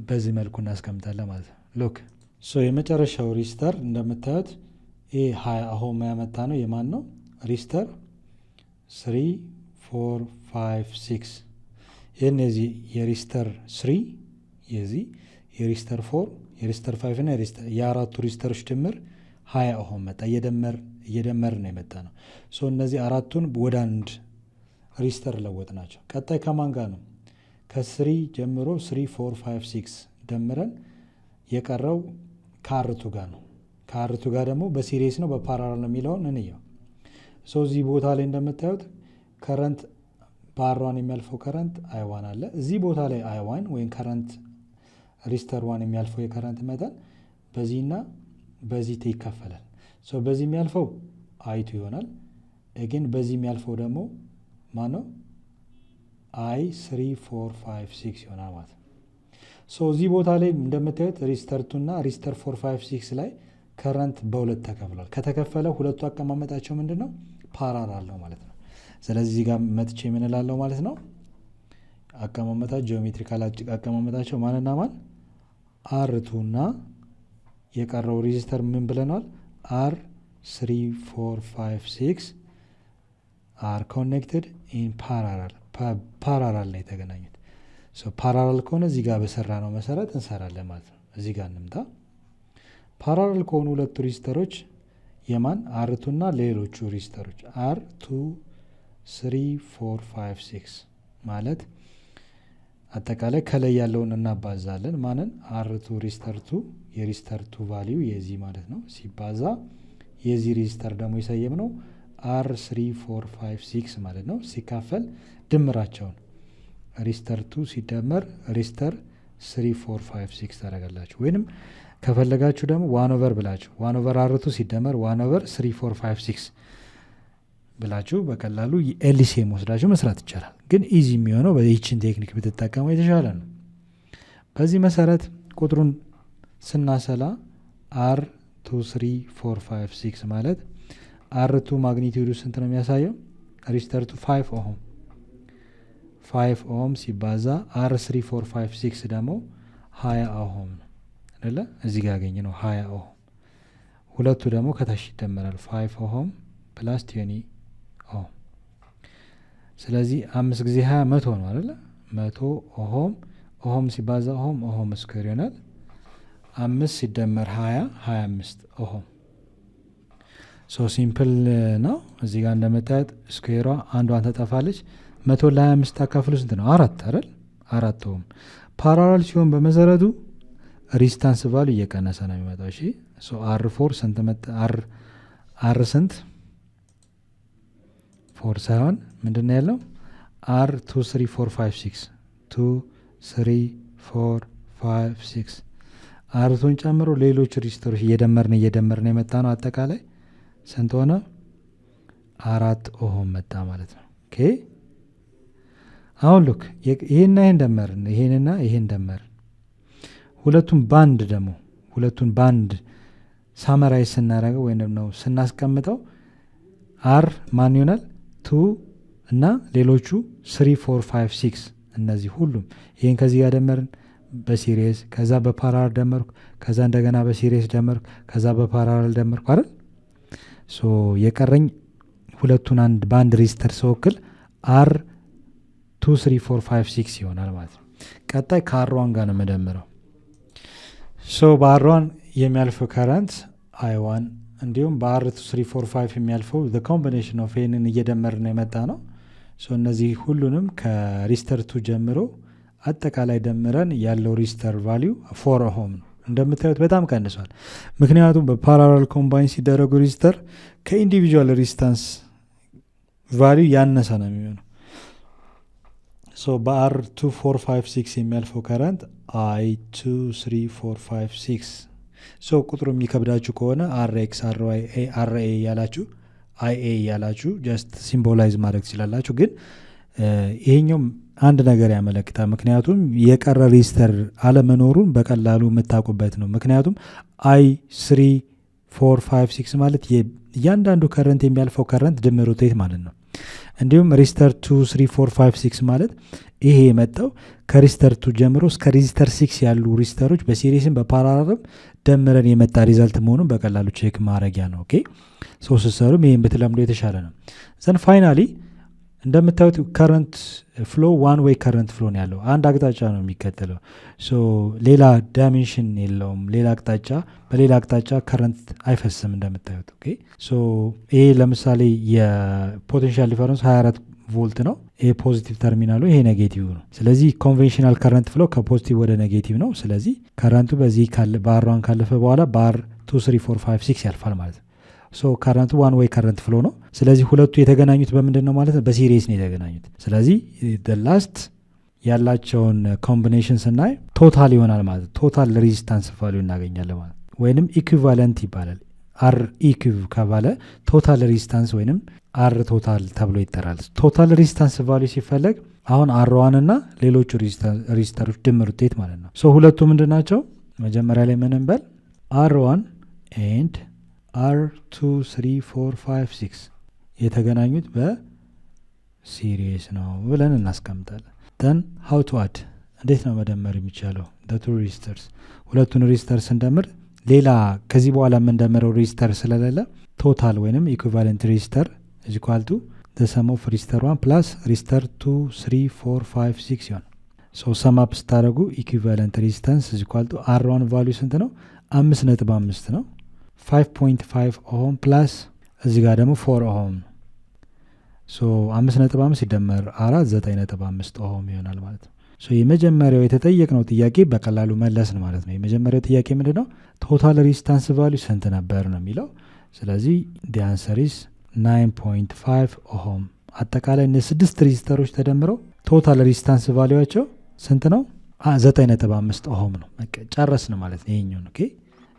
በዚህ መልኩ እናስቀምጣለን ማለት ነው። ሎክ ሶ የመጨረሻው ሬጂስተር እንደምታዩት ይሄ 20 ኦሆም ያመጣ ነው የማን ነው? ሬዚስተር 3 4 5 6 ይህን የዚህ የሬዚስተር 3 የዚህ የሬዚስተር 4 የሬዚስተር 5 እና የአራቱ ሬዚስተሮች ድምር 20 ኦሆም መጣ። እየደመር ነው የመጣ ነው። ሶ እነዚህ አራቱን ወደ አንድ ሬዚስተር ለወጥ ናቸው። ቀጣይ ከማን ጋር ነው? ከ3 ጀምሮ 3 4 5 6 ደምረን የቀረው ከአርቱ ጋር ነው። ከአርቱ ጋር ደግሞ በሲሪስ ነው በፓራላል ነው የሚለውን እንየው። ሶ እዚህ ቦታ ላይ እንደምታዩት ከረንት በአሯን የሚያልፈው ከረንት I1 አለ። እዚህ ቦታ ላይ I1 ወይም ከረንት ሬዚስተር 1 የሚያልፈው የከረንት መጠን በዚህና በዚህ ይከፈላል። ሶ በዚህ የሚያልፈው I2 ይሆናል። ግን በዚህ የሚያልፈው ደግሞ ማነው? I3 4 5 6 ይሆናል ማለት ነው። ሶ እዚህ ቦታ ላይ እንደምታዩት ሬዚስተር 2 እና ሬዚስተር 4 5 6 ላይ ከረንት በሁለት ተከፍሏል። ከተከፈለ ሁለቱ አቀማመጣቸው ምንድነው? ፓራላል ነው ማለት ነው። ስለዚህ እዚህ ጋር መጥቼ ምን እላለሁ ማለት ነው? አቀማመጣቸው ጂኦሜትሪካል አቀማመጣቸው ማንና ማን? R2 እና የቀረው ሬዚስተር ምን ብለናል? R3 4 5 6 are connected in ፓራላል ላይ የተገናኙት። ሶ ፓራላል ከሆነ እዚህ ጋር በሰራ ነው መሰረት እንሰራለን ማለት ነው። እዚህ ጋር እንምጣ። ፓራላል ከሆኑ ሁለቱ ሬዚስተሮች የማን? R2 እና ሌሎቹ ሬዚስተሮች R2 3 4 5 6 ማለት አጠቃላይ ከላይ ያለውን እናባዛለን። ማንን? R2 ሬዚስተር 2 የሬዚስተር 2 ቫልዩ የዚህ ማለት ነው ሲባዛ የዚህ ሬዚስተር ደግሞ የሰየም ነው R3 4 5 6 ማለት ነው ሲካፈል ድምራቸውን ሬዚስተር 2 ሲደመር ሬዚስተር 3 4 5 6 ታደርጋላችሁ። ወይንም ከፈለጋችሁ ደግሞ 1/, ብላችሁ 1/, R2 ሲደመር 1/, 3 4 5 6 ብላችሁ በቀላሉ ኤልሲኤም ወስዳችሁ መስራት ይቻላል። ግን ኢዚ የሚሆነው በይችን ቴክኒክ ብትጠቀሙ የተሻለ ነው። በዚህ መሰረት ቁጥሩን ስናሰላ R2 3 4 5 6 ማለት R2 ማግኒቲዩዱ ስንት ነው የሚያሳየው? ሬዚስተር 2 5 ኦhm ሲባዛ R3 4 5 6 ደግሞ 20 ኦhm ነው አይደለ? እዚህ ጋር ያገኘ ነው 20 ኦhm። ሁለቱ ደግሞ ከታች ይደመራል 5 ኦhm ፕላስ 20 ኦhm። ስለዚህ 5 ጊዜ 20 100 ነው አይደለ? 100 ኦhm ሲባዛ ኦhm ስኩዌር ይሆናል። 5 ሲደመር 20 25 ኦhm። ሶ ሲምፕል ነው። እዚህ ጋር እንደምታዩት ስኩዌሯ አንዷን ተጠፋለች። 100 ለ25 ታካፍሉ ስንት ነው? 4 አይደል? 4 ኦhm። ፓራላል ሲሆን በመሰረቱ ሬዚስታንስ ቫልዩ እየቀነሰ ነው የሚመጣው። እሺ ሶ R4 ስንት መጣ? R ስንት 4 ሳይሆን ምንድነው ያለው? R2 3 4 5 6 2 3 4 5 6 R2ን ጨምሮ ሌሎች ሬዚስተሮች እየደመርን የመጣ ነው። አጠቃላይ ስንት ሆነ? 4 ኦሆም መጣ ማለት ነው። ኦኬ አሁን ሉክ ይሄንና ይሄን ደመርን፣ ይሄንና ይሄን ደመርን። ሁለቱን ባንድ ሳመራይዝ ስናደርገው ወይም ደግሞ ስናስቀምጠው R ማን ይሆናል? 2 እና ሌሎቹ 3 4 5 6 እነዚህ ሁሉም ይሄን ከዚህ ጋር ደመርን በሲሪየስ፣ ከዛ በፓራላል ደመርኩ፣ ከዛ እንደገና በሲሪየስ ደመርኩ፣ ከዛ በፓራላል ደመርኩ አይደል? ሶ የቀረኝ ሁለቱን በአንድ ሬዚስተር ስወክል R2 3 4 5 6 ይሆናል ማለት ነው። ቀጣይ ከአሯን ጋር ነው የምደምረው። ሶ በአሯን የሚያልፈው ከረንት I1 እንዲሁም በR2 3 4 5 የሚያልፈው the combination of ይህንን እየደመርን የመጣ ነው። ሶ እነዚህ ሁሉንም ከሬዚስተር 2 ጀምሮ አጠቃላይ ደምረን ያለው ሬዚስተር ቫልዩ 4 ኦሆም ነው። እንደምታዩት በጣም ቀንሷል። ምክንያቱም በፓራላል ኮምባይን ሲደረጉ ሬዚስተር ከኢንዲቪጁዋል ሬዚስታንስ ቫልዩ ያነሰ ነው የሚሆነው። ሶ በR2 4 5 6 የሚያልፈው ከረንት I2 3 4 5 6 ሶ ቁጥሩ የሚከብዳችሁ ከሆነ RX RA ያላችሁ IA ያላችሁ ጀስት ሲምቦላይዝ ማድረግ ትችላላችሁ። ግን ይሄኛው አንድ ነገር ያመለክታል። ምክንያቱም የቀረ ሬዚስተር አለመኖሩን በቀላሉ የምታውቁበት ነው። ምክንያቱም I3 4 5 6 ማለት እያንዳንዱ ከረንት የሚያልፈው ከረንት ድምር ውጤት ማለት ነው። እንዲሁም ሬዚስተር 2 3 4 5 6 ማለት ይሄ የመጣው ከሬዚስተር 2 ጀምሮ እስከ ሬዚስተር 6 ያሉ ሬዚስተሮች በሲሪስም በፓራላልም ደምረን የመጣ ሪዛልት መሆኑን በቀላሉ ቼክ ማድረጊያ ነው። ኦኬ ሶ ስትሰሩም ይሄን ብትለምዱ የተሻለ ነው። ዘን ፋይናሊ እንደምታዩት ከረንት ፍሎ ዋን ዌይ ከረንት ፍሎ ነው ያለው። አንድ አቅጣጫ ነው የሚከተለው። ሶ ሌላ ዳይሜንሽን የለውም። ሌላ አቅጣጫ በሌላ አቅጣጫ ከረንት አይፈስም እንደምታዩት። ኦኬ ሶ ይሄ ለምሳሌ የፖቴንሻል ዲፈረንስ 24 ቮልት ነው። ይሄ ፖዚቲቭ ተርሚናሉ፣ ይሄ ኔጌቲቭ ነው። ስለዚህ ኮንቬንሽናል ከረንት ፍሎ ከፖዚቲቭ ወደ ኔጌቲቭ ነው። ስለዚህ ከረንቱ በዚህ በአር1 ካለፈ በኋላ በአር 2 3 4 5 6 ያልፋል ማለት ነው። ሶ ከረንቱ ዋን ዌይ ከረንት ፍሎ ነው። ስለዚህ ሁለቱ የተገናኙት በምንድን ነው ማለት ነው? በሲሪስ ነው የተገናኙት። ስለዚህ ላስት ያላቸውን ኮምቢኔሽን ስናይ ቶታል ይሆናል ማለት ነው። ቶታል ሬዚስታንስ ቫሉ እናገኛለን ማለት ወይንም ኢኩቫለንት ይባላል። አር ኢኩቭ ከባለ ቶታል ሬዚስታንስ ወይንም አር ቶታል ተብሎ ይጠራል። ቶታል ሬዚስታንስ ቫሉ ሲፈለግ አሁን አር1 እና ሌሎቹ ሬዚስተሮች ድምር ውጤት ማለት ነው። ሶ ሁለቱ ምንድን ናቸው? መጀመሪያ ላይ ምን እንበል? አር1 ኤንድ አር2 3 4 5 6 የተገናኙት በሲሪስ ነው ብለን እናስቀምጣለን። ደን ሀው ቱ አድ እንዴት ነው መደመር የሚቻለው? ቱ ሬዚስተርስ ሁለቱን ሬዚስተር ስንደምር ሌላ ከዚህ በኋላ የምንደምረው ሬዚስተር ስለሌለ ቶታል ወይንም ኢኩቫለንት ሬዚስተር is equal to the sum of resistor 1 plus resistor 2 3 4 5 6 ይሆን። ሶ ሰም አፕ ስታደርጉ ኢኩቫለንት ሬዚስታንስ is equal to R1 ቫልዩ ስንት ነው? 5.5 ነው። 5.5 ኦሆም ፕላስ እዚህ ጋር ደግሞ 4 ኦሆም ነው። ሶ 5.5 ሲደመር 4 9.5 ኦሆም ይሆናል ማለት ነው። ሶ የመጀመሪያው የተጠየቅነው ጥያቄ በቀላሉ መለስን ማለት ነው። የመጀመሪያው ጥያቄ ምንድነው? ቶታል ሬዚስታንስ ቫልዩ ስንት ነበር ነው የሚለው። ስለዚህ the answer is 9.5 ኦሆም። አጠቃላይ እነ 6 ሬዚስተሮች ተደምረው ቶታል ሬዚስታንስ ቫልዩአቸው ስንት ነው? 9.5 ኦሆም ነው። ጨረስን ማለት ነው ይሄኛው። ኦኬ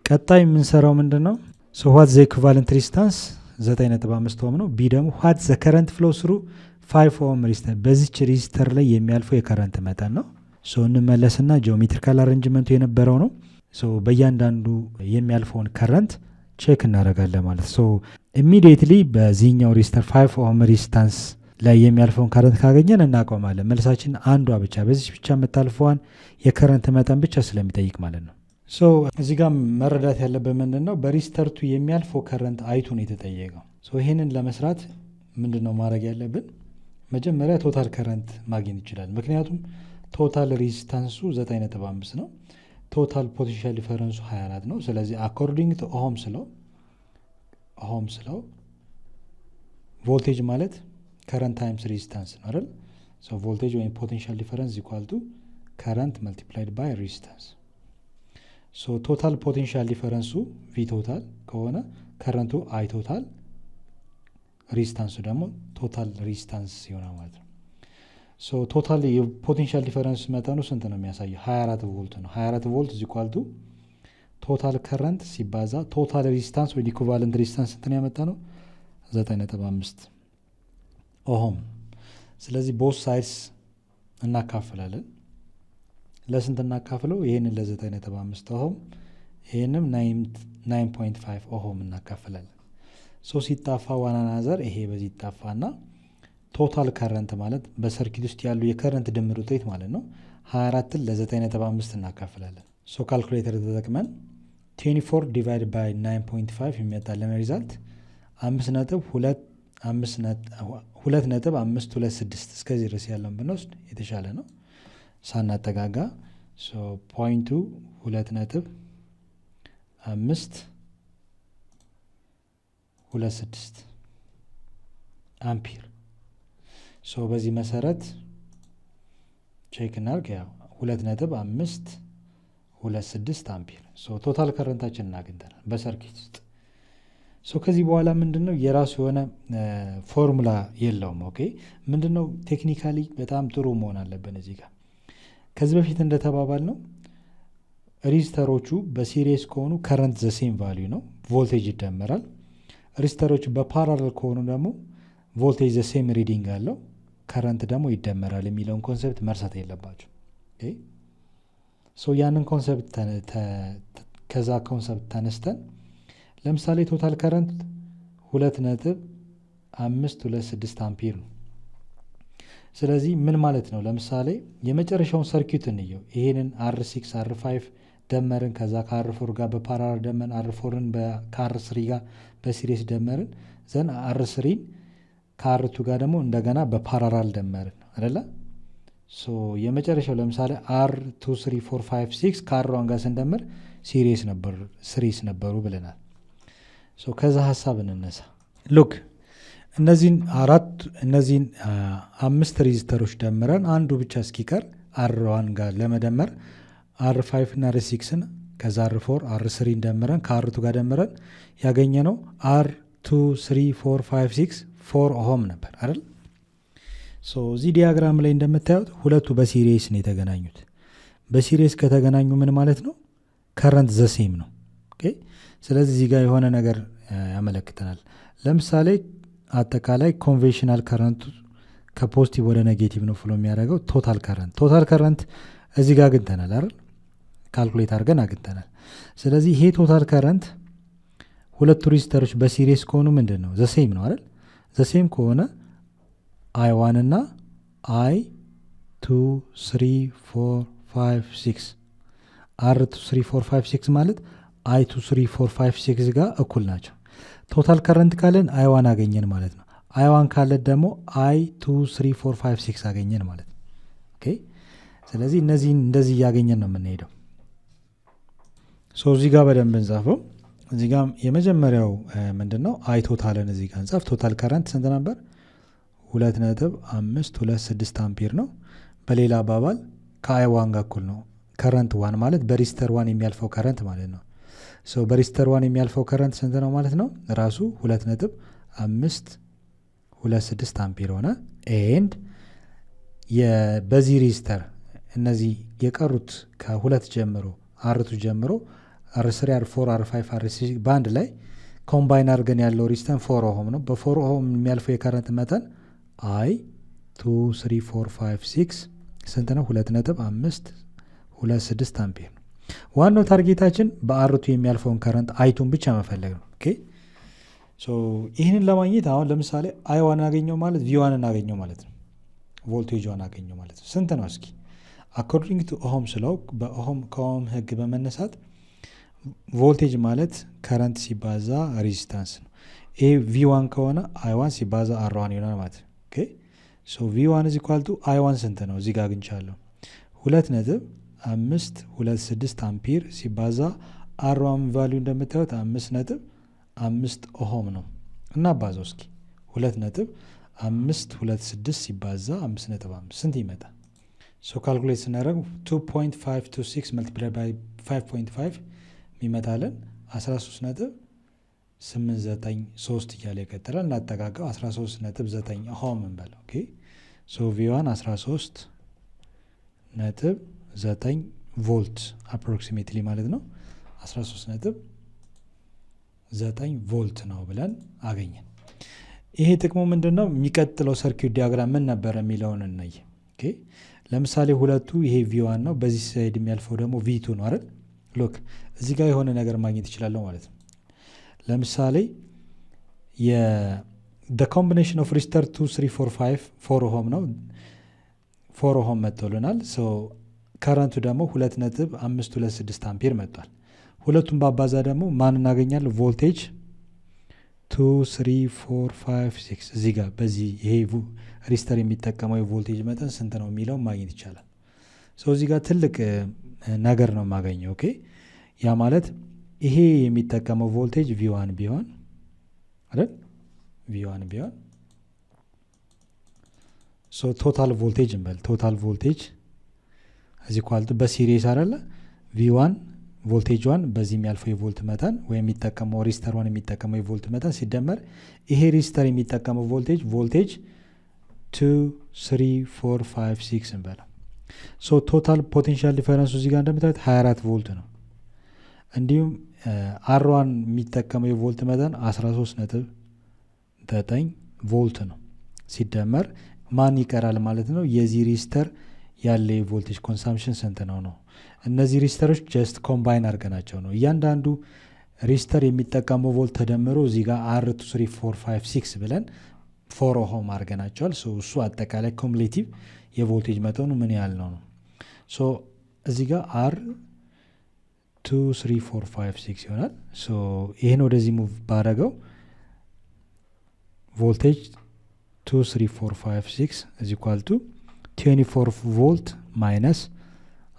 ቀጣይ የምንሰራው ምንድነው? ሶ what the equivalent resistance 9.5 ኦህም ነው። ቢ ደግሞ what the current flow through 5 ኦህም ሬዚስተር በዚች ሬዚስተር ላይ የሚያልፈው የከረንት መጠን ነው። ሶ እንመለስና ጂኦሜትሪካል አሬንጅመንቱ የነበረው ነው። ሶ በእያንዳንዱ የሚያልፈውን ከረንት ቼክ እናደርጋለን ማለት ሶ ኢሚዲየትሊ በዚህኛው ሬዚስተር 5 ኦህም ሬዚስታንስ ላይ የሚያልፈውን ከረንት ካገኘን እናቆማለን። መልሳችን አንዷ ብቻ በዚህ ብቻ የምታልፈዋን የከረንት መጠን ብቻ ስለሚጠይቅ ማለት ነው። ሶ እዚህ ጋር መረዳት ያለበት ምንድን ነው? በሬዚስተርቱ የሚያልፈው ከረንት አይቱ ነው የተጠየቀው። ሶ ይህንን ለመስራት ምንድን ነው ማድረግ ያለብን? መጀመሪያ ቶታል ከረንት ማግኘት ይችላል። ምክንያቱም ቶታል ሬዚስታንሱ 9.5 ነው። ቶታል ፖቴንሻል ዲፈረንሱ 24 ነው። ስለዚህ አኮርዲንግ ቱ ኦህም ስለው ቮልቴጅ ማለት ከረንት ታይምስ ሬዚስታንስ ነው አይደል? ሶ ቮልቴጅ ወይም ፖቴንሻል ዲፈረንስ ኢኳል ቱ ከረንት መልቲፕላይድ ባይ ሬዚስታንስ። ሶ ቶታል ፖቴንሻል ዲፈረንሱ ቪ ቶታል ከሆነ ከረንቱ አይ ቶታል፣ ሬዚስታንሱ ደግሞ ቶታል ሬዚስታንስ ይሆናል ማለት ነው። ሶ ቶታል የፖቴንሻል ዲፈረንስ መጠኑ ስንት ነው የሚያሳየው? 24 ቮልት ነው። 24 ቮልት is equal to ቶታል ከረንት ሲባዛ ቶታል ሬዚስታንስ ወይ ኢኩቫለንት ሬዚስታንስ ስንት ነው ያመጣ ነው? 9.5 ኦህም። ስለዚህ ቦth ሳይድስ እናካፍላለን። ለስንት እናካፍለው? ይሄንን ለ9.5 ኦህም፣ ይሄንም 9.5 ኦህም እናካፍላለን። ሶ ሲጣፋ ዋን አናዘር ይሄ በዚህ ይጣፋና ቶታል ከረንት ማለት በሰርኪት ውስጥ ያሉ የከረንት ድምር ውጤት ማለት ነው። 24ን ለ9.5 እናካፍላለን። ሶ ካልኩሌተር ተጠቅመን 24 ዲቫይድ ባይ 9.5 የሚመጣልን ሪዛልት 2.526 እስከዚህ ድረስ ያለውን ብንወስድ የተሻለ ነው ሳናጠጋጋ። ሶ ፖይንቱ 2.526 አምፒር። ሶ በዚህ መሰረት ቼክ እናድርግ። ያው 2.526 አምፒር ሶ ቶታል ከረንታችን እናገኝተናል በሰርኪት ውስጥ። ሶ ከዚህ በኋላ ምንድነው የራሱ የሆነ ፎርሙላ የለውም። ኦኬ ምንድነው ቴክኒካሊ በጣም ጥሩ መሆን አለብን እዚህ ጋር። ከዚህ በፊት እንደተባባል ነው ሬዚስተሮቹ በሲሪስ ከሆኑ ከረንት ዘ ሴም ቫልዩ ነው፣ ቮልቴጅ ይደመራል። ሬዚስተሮቹ በፓራለል ከሆኑ ደግሞ ቮልቴጅ ዘ ሴም ሪዲንግ አለው፣ ከረንት ደግሞ ይደመራል የሚለውን ኮንሰፕት መርሳት የለባቸው። ሶ ያንን ኮንሰፕት ከዛ ኮንሰፕት ተነስተን ለምሳሌ ቶታል ከረንት 2.526 አምፒር ነው ስለዚህ ምን ማለት ነው? ለምሳሌ የመጨረሻውን ሰርኪዩት እንየው። ይሄንን R6 R5 ደመርን፣ ከዛ ከR4 ጋር በፓራላል ደመርን፣ R4ን ከR3 ጋር በሲሪስ ደመርን፣ ዘን R3ን ከR2 ጋር ደግሞ እንደገና በፓራላል ደመርን አይደለ? የመጨረሻው ለምሳሌ R2 3 4 5 6 ከR1 ጋር ስንደምር ሲሪስ ነበሩ ብለናል። ከዛ ሀሳብ እንነሳ። ሉክ እነዚህን 5 ሬዚስተሮች ደምረን አንዱ ብቻ እስኪቀር R1 ጋር ለመደመር R5 እና R6ን ከዛ R4 R3 ደምረን ከR2 ጋር ደምረን ያገኘ ነው R2 3 4 5 6 4 ኦሆም ነበር አይደል? እዚህ ዲያግራም ላይ እንደምታዩት ሁለቱ በሲሪስ ነው የተገናኙት። በሲሪስ ከተገናኙ ምን ማለት ነው? ከረንት ዘሴም ነው። ስለዚህ እዚህ ጋር የሆነ ነገር ያመለክተናል። ለምሳሌ አጠቃላይ ኮንቬንሽናል ከረንቱ ከፖዚቲቭ ወደ ኔጌቲቭ ነው ፍሎ የሚያደርገው። ቶታል ከረንት እዚህ ጋር አግኝተናል አይደል? ካልኩሌት አድርገን አግኝተናል። ስለዚህ ይሄ ቶታል ከረንት ሁለቱ ሬዚስተሮች በሲሪስ ከሆኑ ምንድን ነው? ዘሴም ነው አይደል? ዘሴም ከሆነ I1 እና I2 3 4 5 6 R2 3 4 5 6 ማለት I2 3 4 5 6 ጋር እኩል ናቸው። ቶታል ከረንት ካለን I1 አገኘን ማለት ነው። I1 ካለን ደግሞ I2 3 4 5 6 አገኘን ማለት ነው። ስለዚህ እነዚህን እንደዚህ እያገኘን ነው የምንሄደው። እዚህ ጋር በደንብ እንጻፈው። እዚህ ጋር የመጀመሪያው ምንድን ነው? አይ ቶታልን እዚህ ጋር እንጻፍ። ቶታል ከረንት ስንት ነበር? 2.526 አምፒር ነው። በሌላ አባባል ከአይ1 ጋር እኩል ነው። ከረንት ዋን ማለት በሬዚስተር ዋን የሚያልፈው ከረንት ማለት ነው። በሬዚስተር ዋን የሚያልፈው ከረንት ስንት ነው ማለት ነው? ራሱ 2.526 አምፒር ሆነ። ኤንድ በዚህ ሬዚስተር እነዚህ የቀሩት ከሁለት ጀምሮ R2 ጀምሮ R3 R4 R5 R6 በአንድ ላይ ኮምባይን አድርገን ያለው ሬዚስተንስ 4 ኦሆም ነው። በ4 ኦሆም የሚያልፈው የከረንት መጠን I2 3 4 5 6 ስንት ነው? 2.526 አምፒር ነው። ዋናው ታርጌታችን በአርቱ የሚያልፈውን ከረንት አይቱን ብቻ መፈለግ ነው። ይህንን ለማግኘት አሁን ለምሳሌ I1 አገኘው ማለት V1 እናገኘው ማለት ነው። ቮልቴጅዋን አገኘው ማለት ነው። ስንት ነው? እስኪ አኮርዲንግ ቱ ኦሆም ስለው ከኦሆም ህግ በመነሳት ቮልቴጅ ማለት ከረንት ሲባዛ ሬዚስታንስ ነው። ይሄ V1 ከሆነ I1 ሲባዛ R1 ይሆናል ማለት ነው። V1 is equal to I1 ስንት ነው? እዚህ ጋር አግኝቻለሁ 2.526 አምፒር ሲባዛ R1 ቫልዩ እንደምታዩት 5.5 ኦሆም ነው። እና ባዛው እስኪ 2.526 ሲባዛ 5.5 ስንት ይመጣል? ካልኩሌት ስናደርግ 2.526 multiplied by 5.5 የሚመጣልን 13.893 እያለ ይቀጥላል። እናጠቃቀው 13.9 ኦሆም እንበለው። V1 13.9 ቮልት አፕሮክሲሜትሊ ማለት ነው። 13.9 ቮልት ነው ብለን አገኘን። ይሄ ጥቅሙ ምንድን ነው? የሚቀጥለው ሰርኪዩት ዲያግራም ምን ነበረ የሚለውን እናይ። ለምሳሌ ሁለቱ ይሄ V1 ነው፣ በዚህ ሳይድ የሚያልፈው ደግሞ V2 ነው አይደል? ሎክ እዚህ ጋር የሆነ ነገር ማግኘት ይችላለሁ ማለት ነው። ለምሳሌ the combination of resistor 2 3 4 5 4 ኦሆም ነው። 4 ኦሆም መጥቶልናል። ከረንቱ ደግሞ 2.526 አምፒር መጥቷል። ሁለቱም ባባዛ ደግሞ ማን እናገኛለን? ቮልቴጅ 2 3 4 5 6 እዚህ ጋር በዚህ ይሄ ሬዚስተር የሚጠቀመው የቮልቴጅ መጠን ስንት ነው የሚለው ማግኘት ይቻላል። እዚህ ጋር ትልቅ ነገር ነው የማገኘው። ያ ማለት ይሄ የሚጠቀመው ቮልቴጅ V1 ቢሆን አይደል? V1 ቢሆን ቶታል ቮልቴጅ እንበል። ቶታል ቮልቴጅ እዚህ ኳልቱ በሲሪስ አይደለ? V1 ቮልቴጅ 1 በዚህ የሚያልፈው የቮልት መጠን ወይም የሚጠቀመው ሬዚስተር 1 የሚጠቀመው የቮልት መጠን ሲደመር ይሄ ሬዚስተር የሚጠቀመው ቮልቴጅ 2 3 4 5 6 እንበለው። ቶታል ፖቴንሻል ዲፈረንሱ እዚህ ጋር እንደምታዩት 24 ቮልት ነው። እንዲሁም R1 የሚጠቀመው የቮልት መጠን 13.9 ቮልት ነው። ሲደመር ማን ይቀራል ማለት ነው? የዚህ ሬዚስተር ያለ የቮልቴጅ ኮንሳምፕሽን ስንት ነው ነው። እነዚህ ሬዚስተሮች ጀስት ኮምባይን አድርገናቸው ነው። እያንዳንዱ ሬዚስተር የሚጠቀመው ቮልት ተደምሮ እዚህ ጋር R2 3 4 5 6 ብለን 4 ኦሆም አድርገናቸዋል። እሱ አጠቃላይ ኮሙሌቲቭ የቮልቴጅ መጠኑ ምን ያህል ነው ነው። እዚህ ጋር አር 2 3 4 5 6 ይሆናል። ይህን ወደዚህ ሙቭ ባረገው ቮልቴጅ 2 3 4 5 6 is equal to 24 ቮልት ማይነስ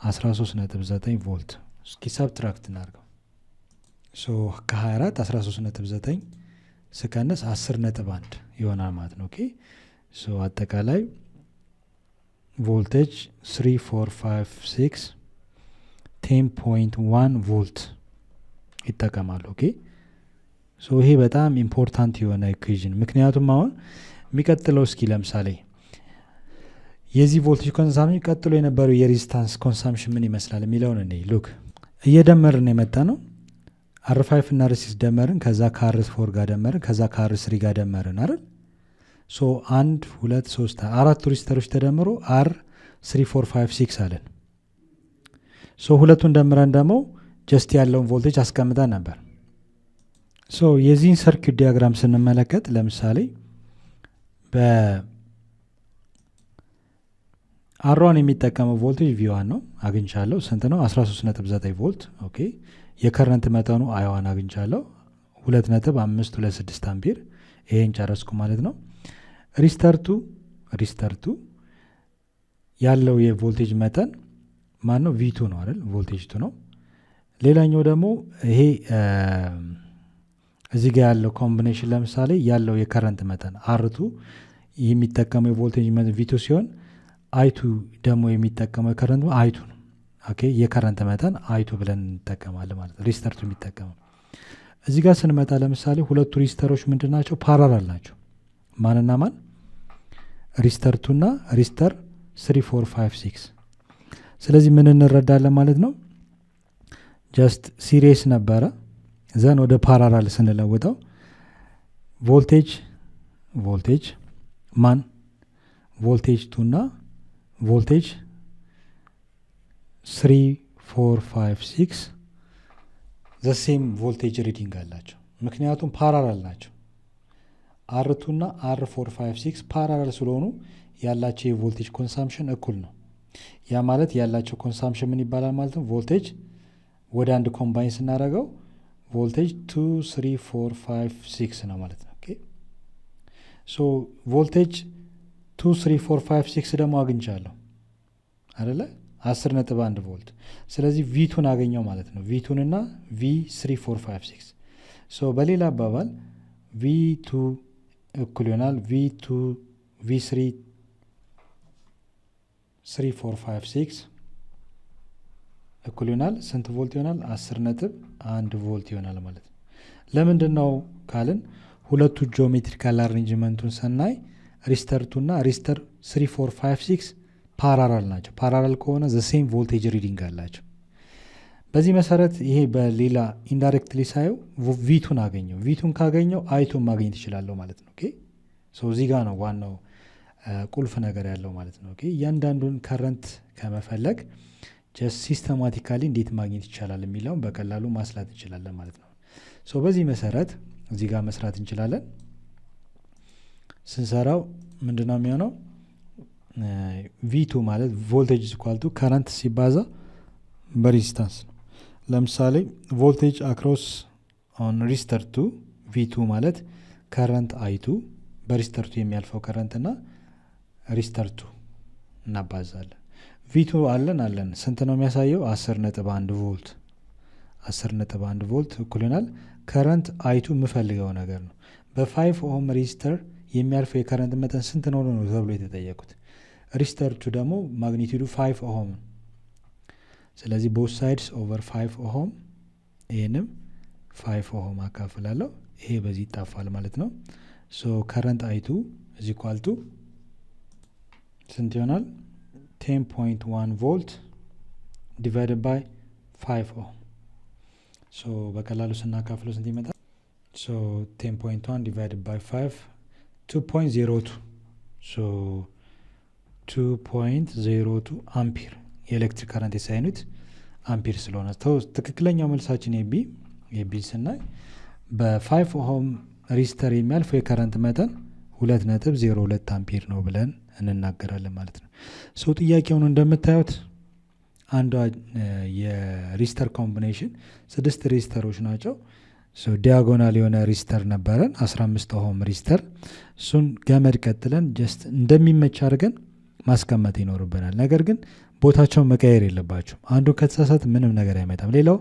13.9 ቮልት። እስኪ ሰብትራክት እናርገው። ከ24 13.9 ስቀንስ 10.1 ይሆናል ማለት ነው። ኦኬ አጠቃላይ ቮልቴጅ 3 4 5 6 10.1 ቮልት ይጠቀማሉ። ኦኬ ይሄ በጣም ኢምፖርታንት የሆነ ኢኩዌሽን፣ ምክንያቱም አሁን የሚቀጥለው እስኪ ለምሳሌ የዚህ ቮልቴጅ ኮንሳምፕሽን ቀጥሎ የነበረው የሬዚስታንስ ኮንሳምፕሽን ምን ይመስላል የሚለውን እኔ ሉክ እየደመርን የመጣ ነው። R5 እና R6 ደመርን፣ ከዛ ከR4 ጋር ደመርን፣ ከዛ ከR3 ጋር ደመርን አይደል? 1 2 3 4 ሬዚስተሮች ተደምሮ R3 4 5 6 አለን። ሁለቱን ደምረን ደግሞ ጀስት ያለውን ቮልቴጅ አስቀምጠን ነበር። የዚህን ሰርኪዩት ዲያግራም ስንመለከት ለምሳሌ በአሯን የሚጠቀመው ቮልቴጅ V1 ነው አግኝቻለሁ። ስንት ነው? 13.9 ቮልት። ኦኬ የከረንት መጠኑ I1 አግኝቻለሁ 2.526 አምፒር። ይሄን ጨረስኩ ማለት ነው። ሪስተርቱ ያለው የቮልቴጅ መጠን ማን ነው? V2 ነው አይደል? ቮልቴጅ 2 ነው። ሌላኛው ደግሞ ይሄ እዚህ ጋር ያለው ኮምቢኔሽን ለምሳሌ ያለው የከረንት መጠን R2 የሚጠቀመው የቮልቴጅ መጠን V2 ሲሆን I2 ደግሞ የሚጠቀመው የከረንት I2 ነው። ኦኬ የከረንት መጠን I2 ብለን እንጠቀማለን ማለት ነው። ሪስተርቱ የሚጠቀመው እዚህ ጋር ስንመጣ ለምሳሌ ሁለቱ ሪስተሮች ምንድናቸው? ፓራላል ናቸው። ማንና ማን? ሪስተር2 እና ሪስተር 3 4 5 6። ስለዚህ ምን እንረዳለን ማለት ነው? ጀስት ሲሪየስ ነበረ ዘን ወደ ፓራላል ስንለውጠው ቮልቴጅ ማን? ቮልቴጅ 2 እና ቮልቴጅ 3 4 5 6 ዘ ሴም ቮልቴጅ ሪዲንግ አላቸው፣ ምክንያቱም ፓራላል ናቸው። R2 እና R4 5 6 ፓራላል ስለሆኑ ያላቸው የቮልቴጅ ኮንሳምፕሽን እኩል ነው። ያ ማለት ያላቸው ኮንሳምፕሽን ምን ይባላል ማለት ነው? ቮልቴጅ ወደ አንድ ኮምባይን ስናደርገው ቮልቴጅ 2 3 4 5 6 ነው ማለት ነው። ኦኬ ቮልቴጅ 2 3 4 5 6 ደግሞ አግኝቻለሁ አይደለ? 10.1 ቮልት። ስለዚህ V2ን አገኘው ማለት ነው። V2 እና V3 4 5 6 በሌላ አባባል V2 እኩል ይሆናል V3 3 4 5 6 እኩል ይሆናል ስንት ቮልት ይሆናል? 10.1 ቮልት ይሆናል ማለት ነው። ለምንድን ነው ካልን ሁለቱ ጂኦሜትሪካል አሬንጅመንቱን ስናይ ሪስተር2 እና ሪስተር 3 4 5 6 ፓራላል ናቸው። ፓራላል ከሆነ ዘ ሴም ቮልቴጅ ሪዲንግ አላቸው። በዚህ መሰረት ይሄ በሌላ ኢንዳይሬክትሊ ሳየው V2ን አገኘው። V2ን ካገኘው I2ን ማግኘት ይችላለሁ ማለት ነው። ኦኬ እዚህ ጋር ነው ዋናው ቁልፍ ነገር ያለው ማለት ነው። ኦኬ እያንዳንዱን ከረንት ከመፈለግ ጀስት ሲስተማቲካሊ እንዴት ማግኘት ይቻላል የሚለውን በቀላሉ ማስላት እንችላለን ማለት ነው። በዚህ መሰረት እዚህ ጋር መስራት እንችላለን። ስንሰራው ምንድነው የሚሆነው? V2 ማለት ቮልቴጅ ኢኳል ቱ ከረንት ሲባዛ በሬዚስታንስ ነው። ለምሳሌ ቮልቴጅ አክሮስ ኦን ሪስተር2 V2 ማለት ከረንት I2 በሪስተር2 የሚያልፈው ከረንት እና ሪስተር2 እናባዛለን። V2 አለን ስንት ነው የሚያሳየው? 10.1 ቮልት 10.1 ቮልት እኩል ይሆናል ከረንት I2 የምፈልገው ነገር ነው። በ5 ኦhm ሬዚስተር የሚያልፈው የከረንት መጠን ስንት ነው ተብሎ የተጠየቁት። ሪስተር2 ደግሞ ማግኒቲዩዱ 5 ኦhm። ስለዚህ ቦት ሳይድስ ኦቨር 5 ኦhm ይሄንም 5 ኦhm አካፍላለሁ። ይሄ በዚህ ይጣፋል ማለት ነው። ከረንት I2 is equal to ስንት ይሆናል? 10.1 ቮልት divided by 5 ohm። በቀላሉ ስናካፍለው ስንት ይመጣል? 10.1 divided by 5 2.02 2.02 አምፒር የኤሌክትሪክ ከረንት የሳይኑት አምፒር ስለሆነ ትክክለኛው መልሳችን የቢ ስናይ በ5 ኦhm ሪስተር የሚያልፈው የከረንት መጠን 2.02 አምፔር ነው ብለን እንናገራለን ማለት ነው። ሶ ጥያቄውን እንደምታዩት አንዷ የሬዚስተር ኮምቢኔሽን 6 ሬዚስተሮች ናቸው። ሶ ዲያጎናል የሆነ ሬዚስተር ነበረን 15 ኦህም ሬዚስተር። እሱን ገመድ ቀጥለን ጀስት እንደሚመች አድርገን ማስቀመጥ ይኖርብናል። ነገር ግን ቦታቸውን መቀየር የለባቸው። አንዱ ከተሳሳት ምንም ነገር አይመጣም። ሌላው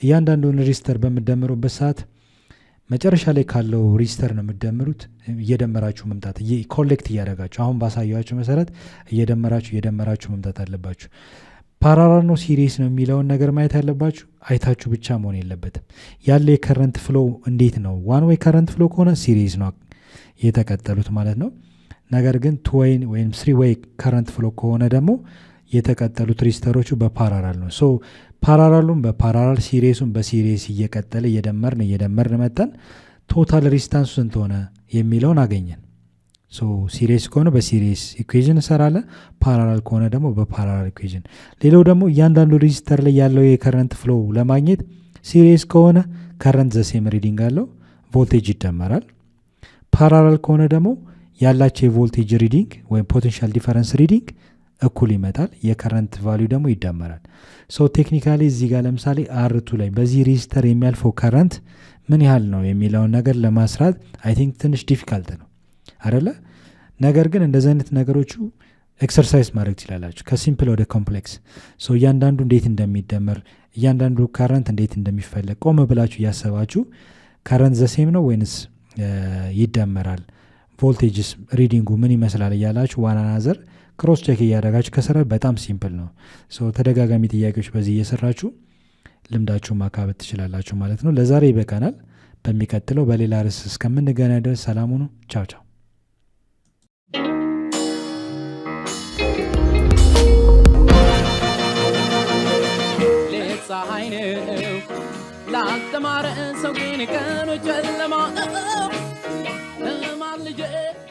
እያንዳንዱን ሬዚስተር በምደምሩበት ሰዓት መጨረሻ ላይ ካለው ሬዚስተር ነው የምደምሩት። እየደመራችሁ መምጣት ኮሌክት እያደረጋችሁ አሁን ባሳያችሁ መሰረት እየደመራችሁ መምጣት አለባችሁ። ፓራላል ነው ሲሪስ ነው የሚለውን ነገር ማየት ያለባችሁ አይታችሁ ብቻ መሆን የለበትም። ያለ የከረንት ፍሎ እንዴት ነው? ዋን ዌይ ከረንት ፍሎ ከሆነ ሲሪስ ነው የተቀጠሉት ማለት ነው። ነገር ግን 2 ዌይ ወይም 3 ዌይ ከረንት ፍሎ ከሆነ ደግሞ የተቀጠሉት ሬዚስተሮቹ በፓራላል ነው። ሶ ፓራላሉን በፓራላል ሲሪሱን በሲሪስ እየቀጠለ እየደመርን መጠን ቶታል ሬዚስታንሱ ስንት ሆነ የሚለውን አገኘን። ሶ ሲሪስ ከሆነ በሲሪስ ኢኩዌዥን እንሰራለን፣ ፓራላል ከሆነ ደግሞ በፓራላል ኢኩዌዥን። ሌላው ደግሞ እያንዳንዱ ሬዚስተር ላይ ያለው የከረንት ፍሎ ለማግኘት ሲሪስ ከሆነ ከረንት ዘሴም ሪዲንግ አለው፣ ቮልቴጅ ይደመራል። ፓራላል ከሆነ ደግሞ ያላቸው የቮልቴጅ ሪዲንግ ወይም ፖቴንሻል ዲፈረንስ ሪዲንግ እኩል ይመጣል፣ የከረንት ቫልዩ ደግሞ ይደመራል። ሶ ቴክኒካሊ እዚህ ጋር ለምሳሌ R2 ላይ በዚህ ሬዚስተር የሚያልፈው ከረንት ምን ያህል ነው የሚለውን ነገር ለማስራት አይ ቲንክ ትንሽ ዲፊካልት ነው አይደለ? ነገር ግን እንደዚህ አይነት ነገሮቹ ኤክሰርሳይዝ ማድረግ ትችላላችሁ ከሲምፕል ወደ ኮምፕሌክስ። ሶ እያንዳንዱ እንዴት እንደሚደመር እያንዳንዱ ከረንት እንዴት እንደሚፈለግ ቆም ብላችሁ እያሰባችሁ ከረንት ዘሴም ነው ወይንስ ይደመራል፣ ቮልቴጅስ ሪዲንጉ ምን ይመስላል እያላችሁ ዋን አናዘር ክሮስ ቼክ እያደረጋችሁ ከሰራ በጣም ሲምፕል ነው። ሶ ተደጋጋሚ ጥያቄዎች በዚህ እየሰራችሁ ልምዳችሁ ማካበት ትችላላችሁ ማለት ነው። ለዛሬ ይበቃናል። በሚቀጥለው በሌላ ርዕስ እስከምንገናኝ ድረስ ሰላም ሁኑ። ቻው ቻው። ፀሐይ ነው ላልተማረ ሰው ግን ቀኑ ጨለማ